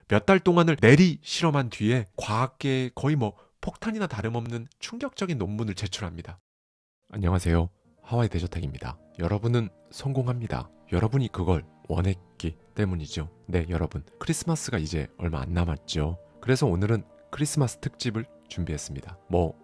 몇 달 동안을 내리 실험한 뒤에 과학계에 거의 폭탄이나 다름없는 충격적인 논문을 제출합니다. 안녕하세요. 하와이 대저택입니다. 여러분은 성공합니다. 여러분이 그걸 원했기 때문이죠. 네, 여러분. 크리스마스가 이제 얼마 안 남았죠. 그래서 오늘은 크리스마스 특집을 준비했습니다.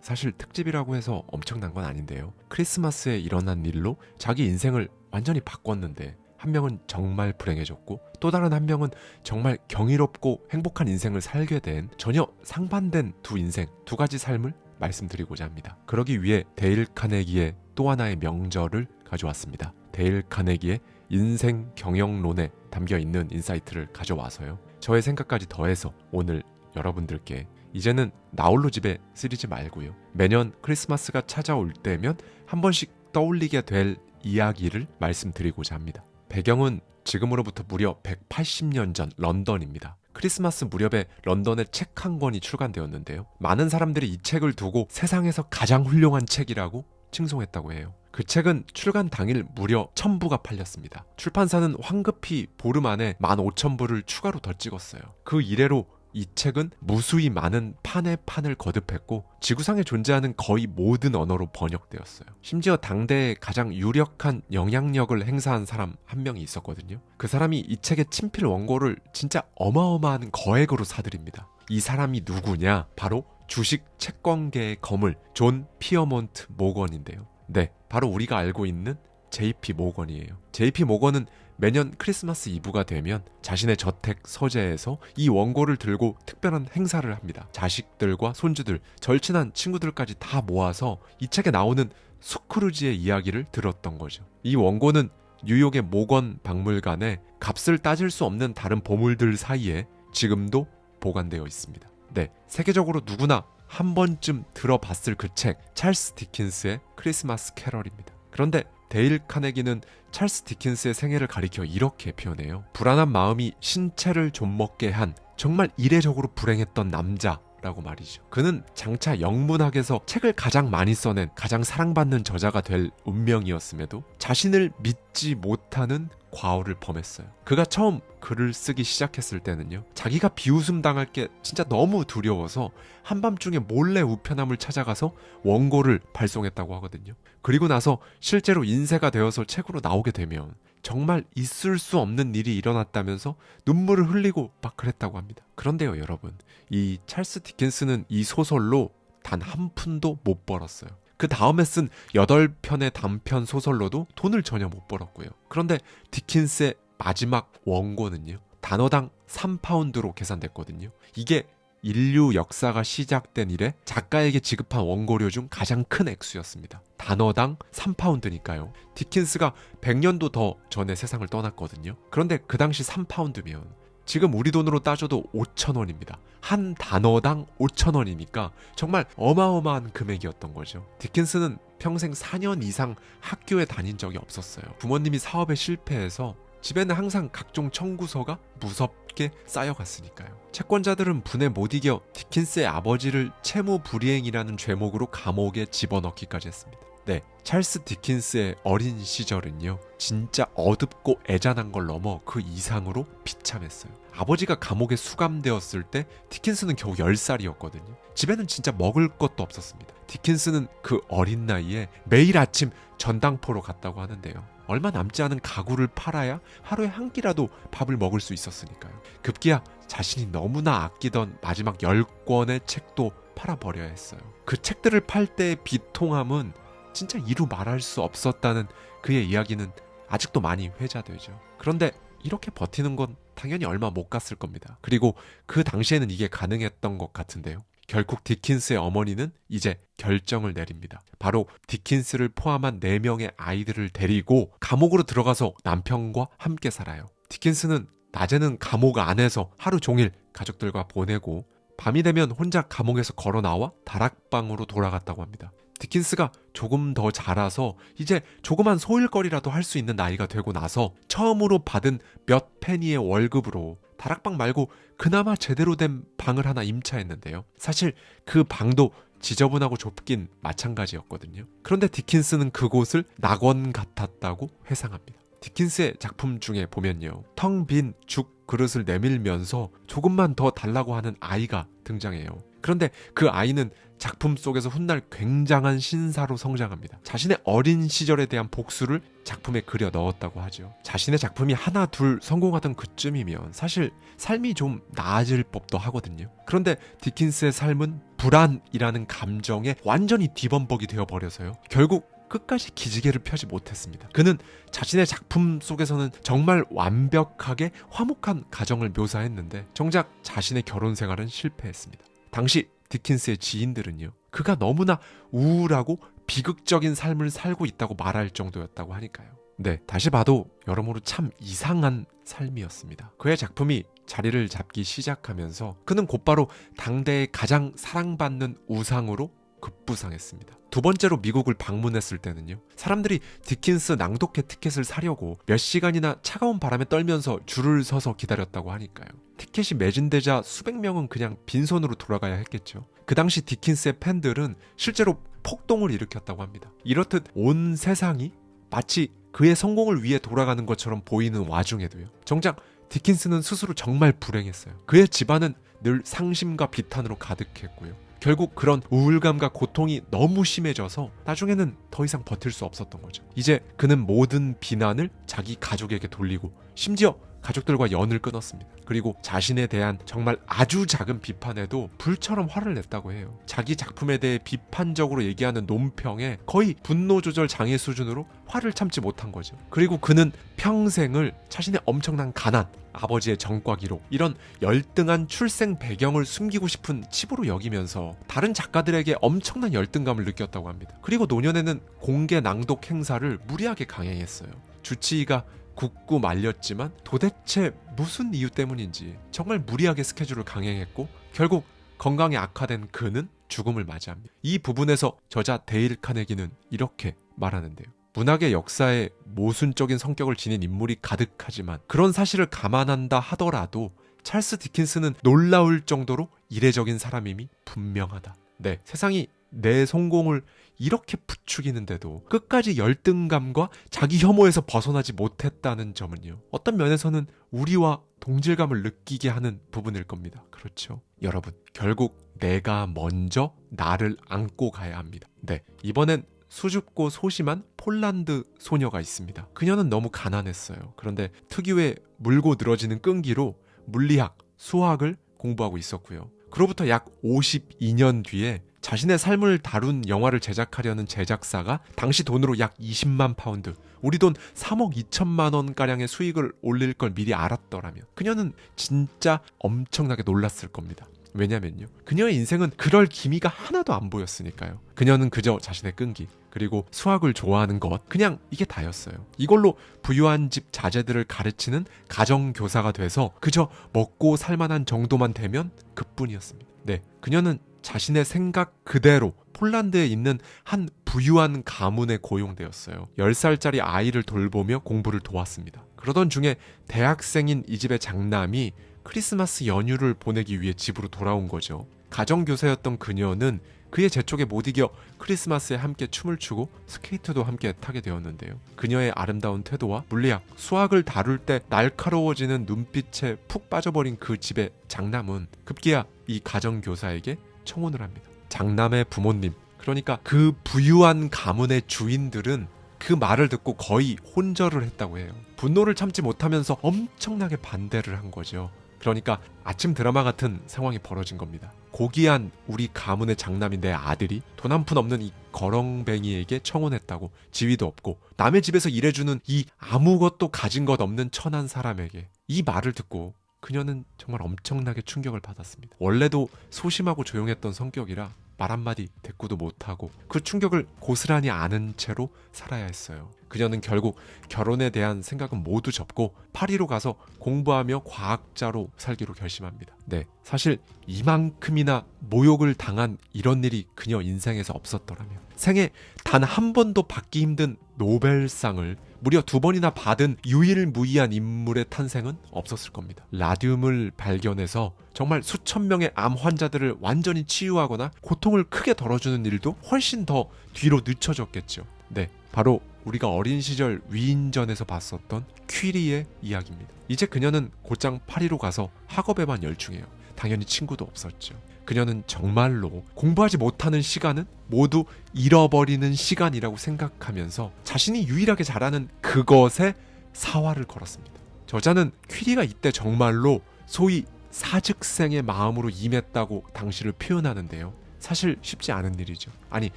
사실 특집이라고 해서 엄청난 건 아닌데요. 크리스마스에 일어난 일로 자기 인생을 완전히 바꿨는데 한 명은 정말 불행해졌고 또 다른 한 명은 정말 경이롭고 행복한 인생을 살게 된 전혀 상반된 두 인생, 두 가지 삶을 말씀드리고자 합니다. 그러기 위해 데일 카네기의 또 하나의 명절을 가져왔습니다. 데일 카네기의 인생 경영론에 담겨있는 인사이트를 가져와서요. 저의 생각까지 더해서 오늘 여러분들께 이제는 나홀로 집에 쓰리지 말고요. 매년 크리스마스가 찾아올 때면 한 번씩 떠올리게 될 이야기를 말씀드리고자 합니다. 배경은 지금으로부터 무려 180년 전 런던입니다. 크리스마스 무렵에 런던에 책 한 권이 출간되었는데요. 많은 사람들이 이 책을 두고 세상에서 가장 훌륭한 책이라고 칭송했다고 해요. 그 책은 출간 당일 무려 1000부가 팔렸습니다. 출판사는 황급히 보름 안에 15,000부를 추가로 더 찍었어요. 그 이래로 이 책은 무수히 많은 판에 판을 거듭했고 지구상에 존재하는 거의 모든 언어로 번역되었어요. 심지어 당대에 가장 유력한 영향력을 행사한 사람 한 명이 있었거든요. 그 사람이 이 책의 친필 원고를 진짜 어마어마한 거액으로 사들입니다. 이 사람이 누구냐? 바로 주식 채권계의 거물 존 피어몬트 모건인데요. 네, 바로 우리가 알고 있는 JP 모건이에요. JP 모건은 매년 크리스마스 이브가 되면 자신의 저택 서재에서 이 원고를 들고 특별한 행사를 합니다. 자식들과 손주들, 절친한 친구들까지 다 모아서 이 책에 나오는 스크루지의 이야기를 들었던 거죠. 이 원고는 뉴욕의 모건 박물관에 값을 따질 수 없는 다른 보물들 사이에 지금도 보관되어 있습니다. 네, 세계적으로 누구나 한 번쯤 들어봤을 그 책, 찰스 디킨스의 크리스마스 캐럴입니다. 그런데 데일 카네기는 찰스 디킨스의 생애를 가리켜 이렇게 표현해요. 불안한 마음이 신체를 좀먹게 한 정말 이례적으로 불행했던 남자라고 말이죠. 그는 장차 영문학에서 책을 가장 많이 써낸 가장 사랑받는 저자가 될 운명이었음에도 자신을 믿지 못하는 과오를 범했어요. 그가 처음 글을 쓰기 시작했을 때는요, 자기가 비웃음 당할 게 진짜 너무 두려워서 한밤중에 몰래 우편함을 찾아가서 원고를 발송했다고 하거든요. 그리고 나서 실제로 인쇄가 되어서 책으로 나오게 되면 정말 있을 수 없는 일이 일어났다면서 눈물을 흘리고 막 그랬다고 합니다. 그런데요, 여러분, 이 찰스 디킨스는 이 소설로 단 한 푼도 못 벌었어요. 그 다음에 쓴 8편의 단편 소설로도 돈을 전혀 못 벌었고요. 그런데 디킨스의 마지막 원고는요, 단어당 3파운드로 계산됐거든요. 이게 인류 역사가 시작된 이래 작가에게 지급한 원고료 중 가장 큰 액수였습니다. 단어당 3파운드니까요. 디킨스가 100년도 더 전에 세상을 떠났거든요. 그런데 그 당시 3파운드면 지금 우리 돈으로 따져도 5,000원입니다. 한 단어당 5,000원이니까 정말 어마어마한 금액이었던 거죠. 디킨스는 평생 4년 이상 학교에 다닌 적이 없었어요. 부모님이 사업에 실패해서 집에는 항상 각종 청구서가 무섭게 쌓여갔으니까요. 채권자들은 분에 못 이겨 디킨스의 아버지를 채무 불이행이라는 죄목으로 감옥에 집어넣기까지 했습니다. 네, 찰스 디킨스의 어린 시절은요, 진짜 어둡고 애잔한 걸 넘어 그 이상으로 비참했어요. 아버지가 감옥에 수감되었을 때 디킨스는 겨우 10살이었거든요. 집에는 진짜 먹을 것도 없었습니다. 디킨스는 그 어린 나이에 매일 아침 전당포로 갔다고 하는데요. 얼마 남지 않은 가구를 팔아야 하루에 한 끼라도 밥을 먹을 수 있었으니까요. 급기야 자신이 너무나 아끼던 마지막 10권의 책도 팔아버려야 했어요. 그 책들을 팔 때의 비통함은 진짜 이루 말할 수 없었다는 그의 이야기는 아직도 많이 회자되죠. 그런데 이렇게 버티는 건 당연히 얼마 못 갔을 겁니다. 그리고 그 당시에는 이게 가능했던 것 같은데요. 결국 디킨스의 어머니는 이제 결정을 내립니다. 바로 디킨스를 포함한 4명의 아이들을 데리고 감옥으로 들어가서 남편과 함께 살아요. 디킨스는 낮에는 감옥 안에서 하루 종일 가족들과 보내고 밤이 되면 혼자 감옥에서 걸어 나와 다락방으로 돌아갔다고 합니다. 디킨스가 조금 더 자라서 이제 조그만 소일거리라도 할 수 있는 나이가 되고 나서 처음으로 받은 몇 페니의 월급으로 다락방 말고 그나마 제대로 된 방을 하나 임차했는데요. 사실 그 방도 지저분하고 좁긴 마찬가지였거든요. 그런데 디킨스는 그곳을 낙원 같았다고 회상합니다. 디킨스의 작품 중에 보면요, 텅 빈 죽 그릇을 내밀면서 조금만 더 달라고 하는 아이가 등장해요. 그런데 그 아이는 작품 속에서 훗날 굉장한 신사로 성장합니다. 자신의 어린 시절에 대한 복수를 작품에 그려 넣었다고 하죠. 자신의 작품이 하나 둘 성공하던 그쯤이면 사실 삶이 좀 나아질 법도 하거든요. 그런데 디킨스의 삶은 불안이라는 감정에 완전히 뒤범벅이 되어버려서요, 결국 끝까지 기지개를 펴지 못했습니다. 그는 자신의 작품 속에서는 정말 완벽하게 화목한 가정을 묘사했는데 정작 자신의 결혼 생활은 실패했습니다. 당시 디킨스의 지인들은요, 그가 너무나 우울하고 비극적인 삶을 살고 있다고 말할 정도였다고 하니까요. 네, 다시 봐도 여러모로 참 이상한 삶이었습니다. 그의 작품이 자리를 잡기 시작하면서 그는 곧바로 당대의 가장 사랑받는 우상으로 급부상했습니다. 두 번째로 미국을 방문했을 때는요, 사람들이 디킨스 낭독회 티켓을 사려고 몇 시간이나 차가운 바람에 떨면서 줄을 서서 기다렸다고 하니까요. 티켓이 매진되자 수백 명은 그냥 빈손으로 돌아가야 했겠죠. 그 당시 디킨스의 팬들은 실제로 폭동을 일으켰다고 합니다. 이렇듯 온 세상이 마치 그의 성공을 위해 돌아가는 것처럼 보이는 와중에도요, 정작 디킨스는 스스로 정말 불행했어요. 그의 집안은 늘 상심과 비탄으로 가득했고요, 결국 그런 우울감과 고통이 너무 심해져서 나중에는 더 이상 버틸 수 없었던 거죠. 이제 그는 모든 비난을 자기 가족에게 돌리고 심지어 가족들과 연을 끊었습니다. 그리고 자신에 대한 정말 아주 작은 비판에도 불처럼 화를 냈다고 해요. 자기 작품에 대해 비판적으로 얘기하는 논평에 거의 분노 조절 장애 수준으로 화를 참지 못한 거죠. 그리고 그는 평생을 자신의 엄청난 가난, 아버지의 전과 기록, 이런 열등한 출생 배경을 숨기고 싶은 칩으로 여기면서 다른 작가들에게 엄청난 열등감을 느꼈다고 합니다. 그리고 노년에는 공개 낭독 행사를 무리하게 강행했어요. 주치의가 굳고 말렸지만 도대체 무슨 이유 때문인지 정말 무리하게 스케줄을 강행했고 결국 건강이 악화된 그는 죽음을 맞이합니다. 이 부분에서 저자 데일 카네기는 이렇게 말하는데요. 문학의 역사에 모순적인 성격을 지닌 인물이 가득하지만 그런 사실을 감안한다 하더라도 찰스 디킨스는 놀라울 정도로 이례적인 사람임이 분명하다. 네, 세상이 내 성공을 이렇게 부추기는데도 끝까지 열등감과 자기 혐오에서 벗어나지 못했다는 점은요, 어떤 면에서는 우리와 동질감을 느끼게 하는 부분일 겁니다. 그렇죠? 여러분, 결국 내가 먼저 나를 안고 가야 합니다. 네, 이번엔 수줍고 소심한 폴란드 소녀가 있습니다. 그녀는 너무 가난했어요. 그런데 특유의 물고 늘어지는 끈기로 물리학, 수학을 공부하고 있었고요. 그로부터 약 52년 뒤에 자신의 삶을 다룬 영화를 제작하려는 제작사가 당시 돈으로 약 20만 파운드, 우리 돈 3억 2천만 원가량의 수익을 올릴 걸 미리 알았더라면 그녀는 진짜 엄청나게 놀랐을 겁니다. 왜냐면요, 그녀의 인생은 그럴 기미가 하나도 안 보였으니까요. 그녀는 그저 자신의 끈기, 그리고 수학을 좋아하는 것, 그냥 이게 다였어요. 이걸로 부유한 집 자제들을 가르치는 가정교사가 돼서 그저 먹고 살만한 정도만 되면 그뿐이었습니다. 네, 그녀는 자신의 생각 그대로 폴란드에 있는 한 부유한 가문에 고용되었어요. 10살짜리 아이를 돌보며 공부를 도왔습니다. 그러던 중에 대학생인 이 집의 장남이 크리스마스 연휴를 보내기 위해 집으로 돌아온 거죠. 가정교사였던 그녀는 그의 재촉에 못 이겨 크리스마스에 함께 춤을 추고 스케이트도 함께 타게 되었는데요. 그녀의 아름다운 태도와 물리학, 수학을 다룰 때 날카로워지는 눈빛에 푹 빠져버린 그 집의 장남은 급기야 이 가정교사에게 청혼을 합니다. 장남의 부모님, 그러니까 그 부유한 가문의 주인들은 그 말을 듣고 거의 혼절을 했다고 해요. 분노를 참지 못하면서 엄청나게 반대를 한 거죠. 그러니까 아침 드라마 같은 상황이 벌어진 겁니다. 고귀한 우리 가문의 장남인 내 아들이 돈 한 푼 없는 이 거렁뱅이에게 청혼했다고, 지위도 없고 남의 집에서 일해주는 이 아무것도 가진 것 없는 천한 사람에게. 이 말을 듣고 그녀는 정말 엄청나게 충격을 받았습니다. 원래도 소심하고 조용했던 성격이라 말 한마디 대꾸도 못하고 그 충격을 고스란히 아는 채로 살아야 했어요. 그녀는 결국 결혼에 대한 생각은 모두 접고 파리로 가서 공부하며 과학자로 살기로 결심합니다. 네, 사실 이만큼이나 모욕을 당한 이런 일이 그녀 인생에서 없었더라면, 생애 단 한 번도 받기 힘든 노벨상을 무려 2번이나 받은 유일무이한 인물의 탄생은 없었을 겁니다. 라듐을 발견해서 정말 수천 명의 암 환자들을 완전히 치유하거나 고통을 크게 덜어주는 일도 훨씬 더 뒤로 늦춰졌겠죠. 네, 바로 우리가 어린 시절 위인전에서 봤었던 퀴리의 이야기입니다. 이제 그녀는 곧장 파리로 가서 학업에만 열중해요. 당연히 친구도 없었죠. 그녀는 정말로 공부하지 못하는 시간은 모두 잃어버리는 시간이라고 생각하면서 자신이 유일하게 잘하는 그것에 사활을 걸었습니다. 저자는 퀴리가 이때 정말로 소위 사즉생의 마음으로 임했다고 당시를 표현하는데요. 사실 쉽지 않은 일이죠. 아니,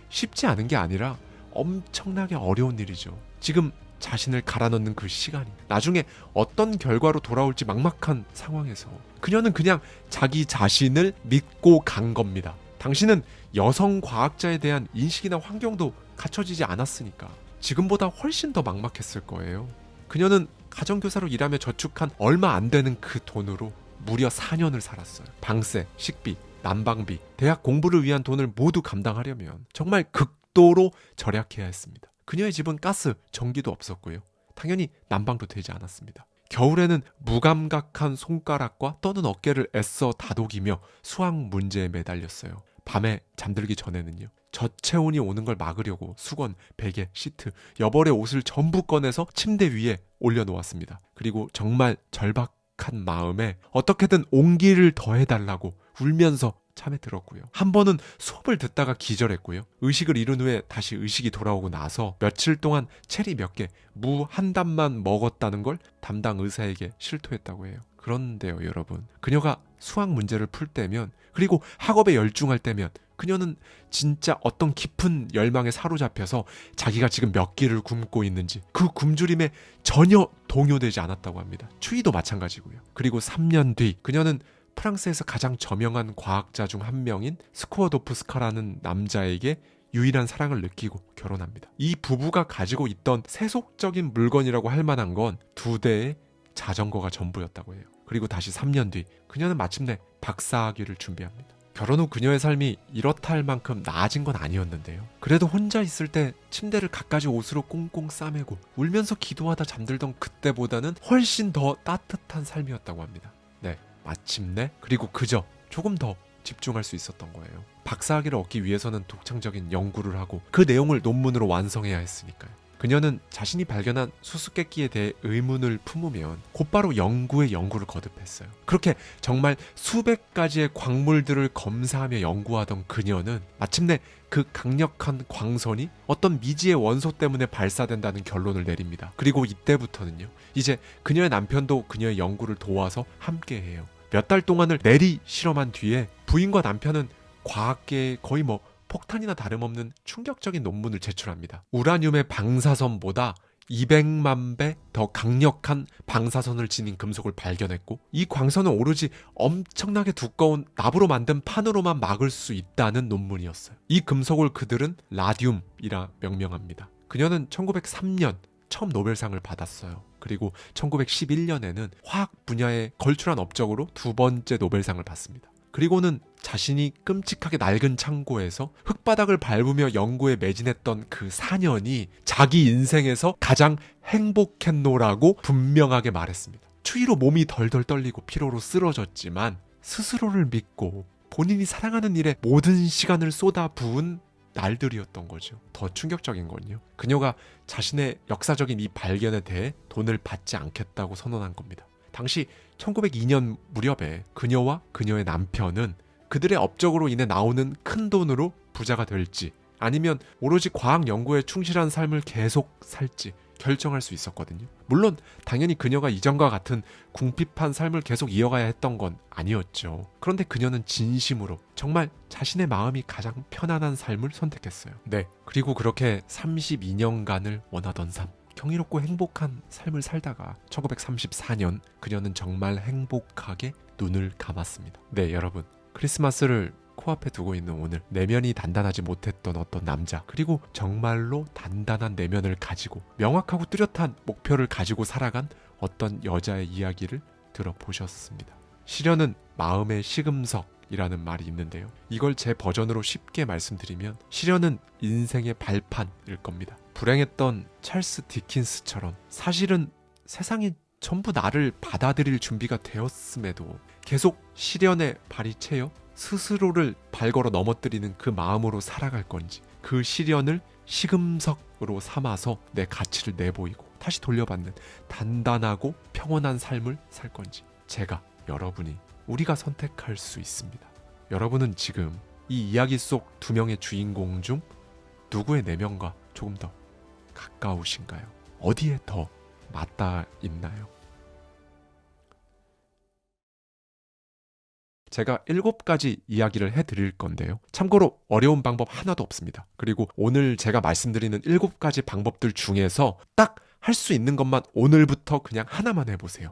쉽지 않은 게 아니라 엄청나게 어려운 일이죠. 지금 자신을 갈아넣는 그 시간이 나중에 어떤 결과로 돌아올지 막막한 상황에서 그녀는 그냥 자기 자신을 믿고 간 겁니다. 당신은 여성 과학자에 대한 인식이나 환경도 갖춰지지 않았으니까 지금보다 훨씬 더 막막했을 거예요. 그녀는 가정교사로 일하며 저축한 얼마 안 되는 그 돈으로 무려 4년을 살았어요. 방세, 식비, 난방비, 대학 공부를 위한 돈을 모두 감당하려면 정말 극도로 절약해야 했습니다. 그녀의 집은 가스, 전기도 없었고요. 당연히 난방도 되지 않았습니다. 겨울에는 무감각한 손가락과 떠는 어깨를 애써 다독이며 수학 문제에 매달렸어요. 밤에 잠들기 전에는요. 저체온이 오는 걸 막으려고 수건, 베개, 시트, 여벌의 옷을 전부 꺼내서 침대 위에 올려놓았습니다. 그리고 정말 절박한 마음에 어떻게든 온기를 더해달라고 울면서 참에 들었고요. 한 번은 수업을 듣다가 기절했고요. 의식을 잃은 후에 다시 의식이 돌아오고 나서 며칠 동안 체리 몇 개, 무 한 단만 먹었다는 걸 담당 의사에게 실토했다고 해요. 그런데요, 여러분. 그녀가 수학 문제를 풀 때면, 그리고 학업에 열중할 때면 그녀는 진짜 어떤 깊은 열망에 사로잡혀서 자기가 지금 몇 끼를 굶고 있는지 그 굶주림에 전혀 동요되지 않았다고 합니다. 추위도 마찬가지고요. 그리고 3년 뒤 그녀는 프랑스에서 가장 저명한 과학자 중 한 명인 스쿠어도프스카라는 남자에게 유일한 사랑을 느끼고 결혼합니다. 이 부부가 가지고 있던 세속적인 물건이라고 할 만한 건 2대의 자전거가 전부였다고 해요. 그리고 다시 3년 뒤 그녀는 마침내 박사학위를 준비합니다. 결혼 후 그녀의 삶이 이렇다 할 만큼 나아진 건 아니었는데요. 그래도 혼자 있을 때 침대를 갖가지 옷으로 꽁꽁 싸매고 울면서 기도하다 잠들던 그때보다는 훨씬 더 따뜻한 삶이었다고 합니다. 네, 마침내 그리고 그저 조금 더 집중할 수 있었던 거예요. 박사학위를 얻기 위해서는 독창적인 연구를 하고 그 내용을 논문으로 완성해야 했으니까요. 그녀는 자신이 발견한 수수께끼에 대해 의문을 품으면 곧바로 연구를 거듭했어요. 그렇게 정말 수백 가지의 광물들을 검사하며 연구하던 그녀는 마침내 그 강력한 광선이 어떤 미지의 원소 때문에 발사된다는 결론을 내립니다. 그리고 이때부터는요, 이제 그녀의 남편도 그녀의 연구를 도와서 함께해요. 몇 달 동안을 내리 실험한 뒤에 부인과 남편은 과학계의 거의 폭탄이나 다름없는 충격적인 논문을 제출합니다. 우라늄의 방사선보다 200만 배 더 강력한 방사선을 지닌 금속을 발견했고 이 광선은 오로지 엄청나게 두꺼운 납으로 만든 판으로만 막을 수 있다는 논문이었어요. 이 금속을 그들은 라듐이라 명명합니다. 그녀는 1903년 처음 노벨상을 받았어요. 그리고 1911년에는 화학 분야에 걸출한 업적으로 2번째 노벨상을 받습니다. 그리고는 자신이 끔찍하게 낡은 창고에서 흙바닥을 밟으며 연구에 매진했던 그 4년이 자기 인생에서 가장 행복했노라고 분명하게 말했습니다. 추위로 몸이 덜덜 떨리고 피로로 쓰러졌지만 스스로를 믿고 본인이 사랑하는 일에 모든 시간을 쏟아부은 날들이었던 거죠. 더 충격적인 건요, 그녀가 자신의 역사적인 이 발견에 대해 돈을 받지 않겠다고 선언한 겁니다. 당시 1902년 무렵에 그녀와 그녀의 남편은 그들의 업적으로 인해 나오는 큰 돈으로 부자가 될지 아니면 오로지 과학 연구에 충실한 삶을 계속 살지 결정할 수 있었거든요. 물론 당연히 그녀가 이전과 같은 궁핍한 삶을 계속 이어가야 했던 건 아니었죠. 그런데 그녀는 진심으로 정말 자신의 마음이 가장 편안한 삶을 선택했어요. 네, 그리고 그렇게 32년간을 원하던 삶, 경이롭고 행복한 삶을 살다가 1934년 그녀는 정말 행복하게 눈을 감았습니다. 네, 여러분, 크리스마스를 코앞에 두고 있는 오늘 내면이 단단하지 못했던 어떤 남자, 그리고 정말로 단단한 내면을 가지고 명확하고 뚜렷한 목표를 가지고 살아간 어떤 여자의 이야기를 들어보셨습니다. 시련은 마음의 시금석이라는 말이 있는데요, 이걸 제 버전으로 쉽게 말씀드리면 시련은 인생의 발판일 겁니다. 불행했던 찰스 디킨스처럼 사실은 세상이 전부 나를 받아들일 준비가 되었음에도 계속 시련에 발이 채여 스스로를 발걸어 넘어뜨리는 그 마음으로 살아갈 건지, 그 시련을 시금석으로 삼아서 내 가치를 내보이고 다시 돌려받는 단단하고 평온한 삶을 살 건지 제가, 여러분이, 우리가 선택할 수 있습니다. 여러분은 지금 이 이야기 속 두 명의 주인공 중 누구의 내면과 조금 더 가까우신가요? 어디에 더 맞닿아 있나요? 제가 7가지 이야기를 해드릴 건데요. 참고로 어려운 방법 하나도 없습니다. 그리고 오늘 제가 말씀드리는 7가지 방법들 중에서 딱 할 수 있는 것만 오늘부터 그냥 하나만 해보세요.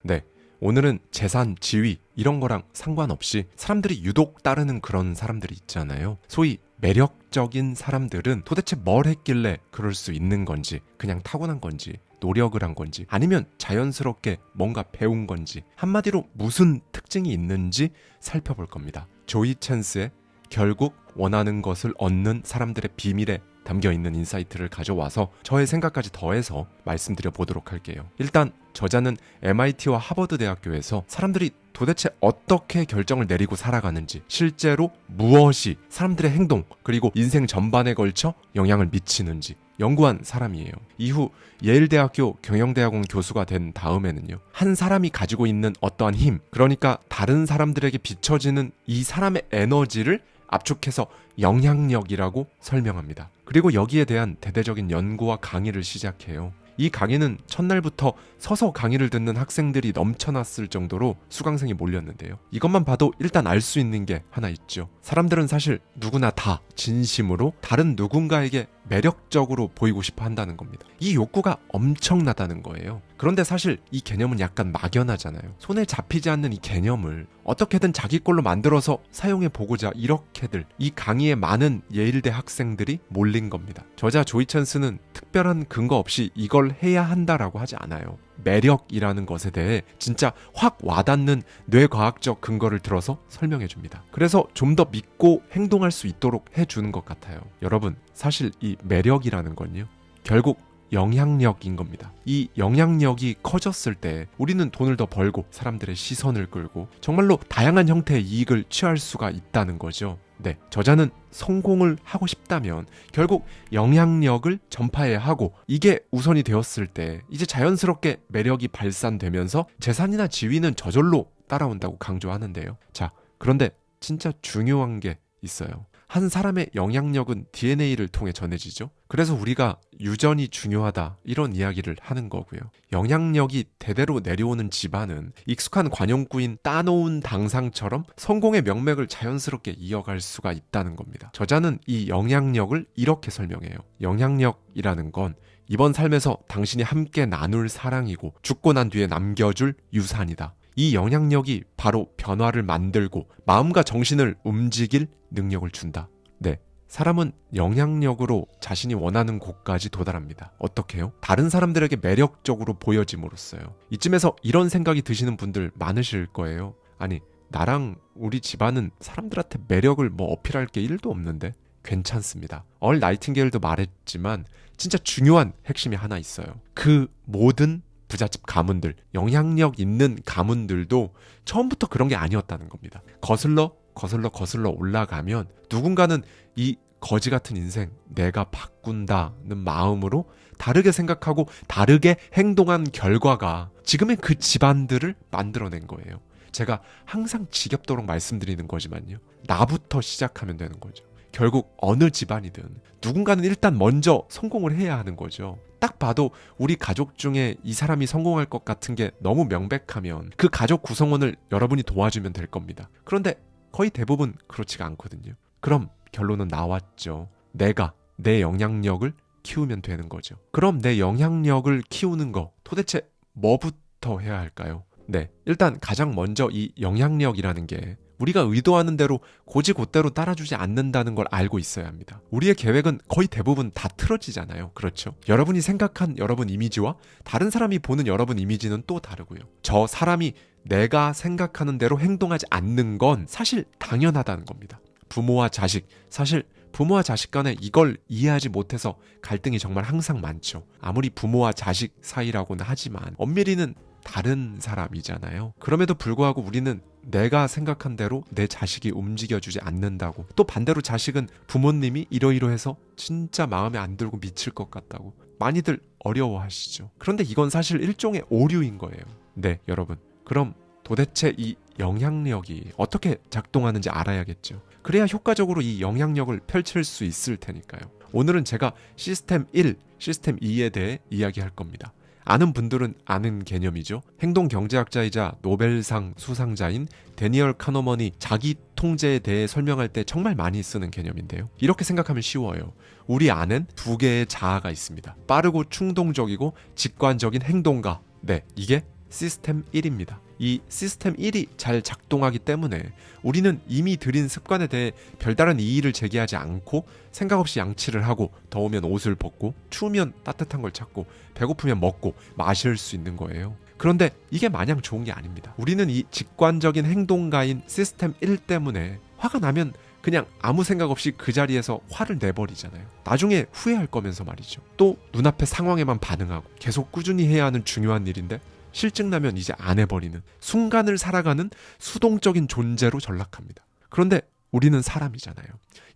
네, 오늘은 재산, 지위 이런 거랑 상관없이 사람들이 유독 따르는 그런 사람들이 있잖아요. 소위 매력적인 사람들은 도대체 뭘 했길래 그럴 수 있는 건지, 그냥 타고난 건지, 노력을 한 건지, 아니면 자연스럽게 뭔가 배운 건지, 한마디로 무슨 특징이 있는지 살펴볼 겁니다. 조이 챈스의 결국 원하는 것을 얻는 사람들의 비밀에 담겨있는 인사이트를 가져와서 저의 생각까지 더해서 말씀드려 보도록 할게요. 일단 저자는 MIT와 하버드 대학교에서 사람들이 도대체 어떻게 결정을 내리고 살아가는지, 실제로 무엇이 사람들의 행동 그리고 인생 전반에 걸쳐 영향을 미치는지 연구한 사람이에요. 이후 예일대학교 경영대학원 교수가 된 다음에는요, 한 사람이 가지고 있는 어떠한 힘, 그러니까 다른 사람들에게 비춰지는 이 사람의 에너지를 압축해서 영향력이라고 설명합니다. 그리고 여기에 대한 대대적인 연구와 강의를 시작해요. 이 강의는 첫날부터 서서 강의를 듣는 학생들이 넘쳐났을 정도로 수강생이 몰렸는데요. 이것만 봐도 일단 알 수 있는 게 하나 있죠. 사람들은 사실 누구나 다 진심으로 다른 누군가에게 매력적으로 보이고 싶어 한다는 겁니다. 이 욕구가 엄청나다는 거예요. 그런데 사실 이 개념은 약간 막연하잖아요. 손에 잡히지 않는 이 개념을 어떻게든 자기 걸로 만들어서 사용해 보고자 이렇게들 이 강의에 많은 예일대 학생들이 몰린 겁니다. 저자 조이 챈스는 특별한 근거 없이 이걸 해야 한다라고 하지 않아요. 매력이라는 것에 대해 진짜 확 와닿는 뇌과학적 근거를 들어서 설명해 줍니다. 그래서 좀 더 믿고 행동할 수 있도록 해주는 것 같아요. 여러분, 사실 이 매력이라는 건요, 결국 영향력인 겁니다. 이 영향력이 커졌을 때 우리는 돈을 더 벌고 사람들의 시선을 끌고 정말로 다양한 형태의 이익을 취할 수가 있다는 거죠. 네, 저자는 성공을 하고 싶다면 결국 영향력을 전파해야 하고, 이게 우선이 되었을 때 이제 자연스럽게 매력이 발산되면서 재산이나 지위는 저절로 따라온다고 강조하는데요. 자, 그런데 진짜 중요한 게 있어요. 한 사람의 영향력은 DNA를 통해 전해지죠. 그래서 우리가 유전이 중요하다 이런 이야기를 하는 거고요. 영향력이 대대로 내려오는 집안은 익숙한 관용구인 따놓은 당상처럼 성공의 명맥을 자연스럽게 이어갈 수가 있다는 겁니다. 저자는 이 영향력을 이렇게 설명해요. 영향력이라는 건 이번 삶에서 당신이 함께 나눌 사랑이고 죽고 난 뒤에 남겨줄 유산이다. 이 영향력이 바로 변화를 만들고 마음과 정신을 움직일 능력을 준다. 네, 사람은 영향력으로 자신이 원하는 곳까지 도달합니다. 어떻게요? 다른 사람들에게 매력적으로 보여짐으로써요. 이쯤에서 이런 생각이 드시는 분들 많으실 거예요. 아니, 나랑 우리 집안은 사람들한테 매력을 어필할 게 1도 없는데 괜찮습니다. 얼 나이팅게일도 말했지만 진짜 중요한 핵심이 하나 있어요. 그 모든 부잣집 가문들, 영향력 있는 가문들도 처음부터 그런 게 아니었다는 겁니다. 거슬러 올라가면 누군가는 이 거지 같은 인생 내가 바꾼다는 마음으로 다르게 생각하고 다르게 행동한 결과가 지금의 그 집안들을 만들어낸 거예요. 제가 항상 지겹도록 말씀드리는 거지만요, 나부터 시작하면 되는 거죠. 결국 어느 집안이든 누군가는 일단 먼저 성공을 해야 하는 거죠. 딱 봐도 우리 가족 중에 이 사람이 성공할 것 같은 게 너무 명백하면 그 가족 구성원을 여러분이 도와주면 될 겁니다. 그런데 거의 대부분 그렇지가 않거든요. 그럼 결론은 나왔죠. 내가 내 영향력을 키우면 되는 거죠. 그럼 내 영향력을 키우는 거 도대체 뭐부터 해야 할까요? 네, 일단 가장 먼저 이 영향력이라는 게 우리가 의도하는 대로 곧이곧대로 따라주지 않는다는 걸 알고 있어야 합니다. 우리의 계획은 거의 대부분 다 틀어지잖아요. 그렇죠? 여러분이 생각한 여러분 이미지와 다른 사람이 보는 여러분 이미지는 또 다르고요. 저 사람이 내가 생각하는 대로 행동하지 않는 건 사실 당연하다는 겁니다. 부모와 자식, 사실 부모와 자식 간에 이걸 이해하지 못해서 갈등이 정말 항상 많죠. 아무리 부모와 자식 사이라고는 하지만 엄밀히는 다른 사람이잖아요. 그럼에도 불구하고 우리는 내가 생각한 대로 내 자식이 움직여주지 않는다고, 또 반대로 자식은 부모님이 이러이러해서 진짜 마음에 안 들고 미칠 것 같다고 많이들 어려워하시죠. 그런데 이건 사실 일종의 오류인 거예요. 네, 여러분. 그럼 도대체 이 영향력이 어떻게 작동하는지 알아야겠죠. 그래야 효과적으로 이 영향력을 펼칠 수 있을 테니까요. 오늘은 제가 시스템 1, 시스템 2에 대해 이야기할 겁니다. 아는 분들은 아는 개념이죠. 행동경제학자이자 노벨상 수상자인 데니얼 카너먼이 자기 통제에 대해 설명할 때 정말 많이 쓰는 개념인데요. 이렇게 생각하면 쉬워요. 우리 안엔 두 개의 자아가 있습니다. 빠르고 충동적이고 직관적인 행동가. 네, 이게 시스템 1입니다. 이 시스템 1이 잘 작동하기 때문에 우리는 이미 들인 습관에 대해 별다른 이의를 제기하지 않고 생각 없이 양치를 하고, 더우면 옷을 벗고, 추우면 따뜻한 걸 찾고, 배고프면 먹고 마실 수 있는 거예요. 그런데 이게 마냥 좋은 게 아닙니다. 우리는 이 직관적인 행동가인 시스템 1 때문에 화가 나면 그냥 아무 생각 없이 그 자리에서 화를 내버리잖아요. 나중에 후회할 거면서 말이죠. 또 눈앞의 상황에만 반응하고 계속 꾸준히 해야 하는 중요한 일인데 실증 나면 이제 안 해버리는, 순간을 살아가는 수동적인 존재로 전락합니다. 그런데 우리는 사람이잖아요.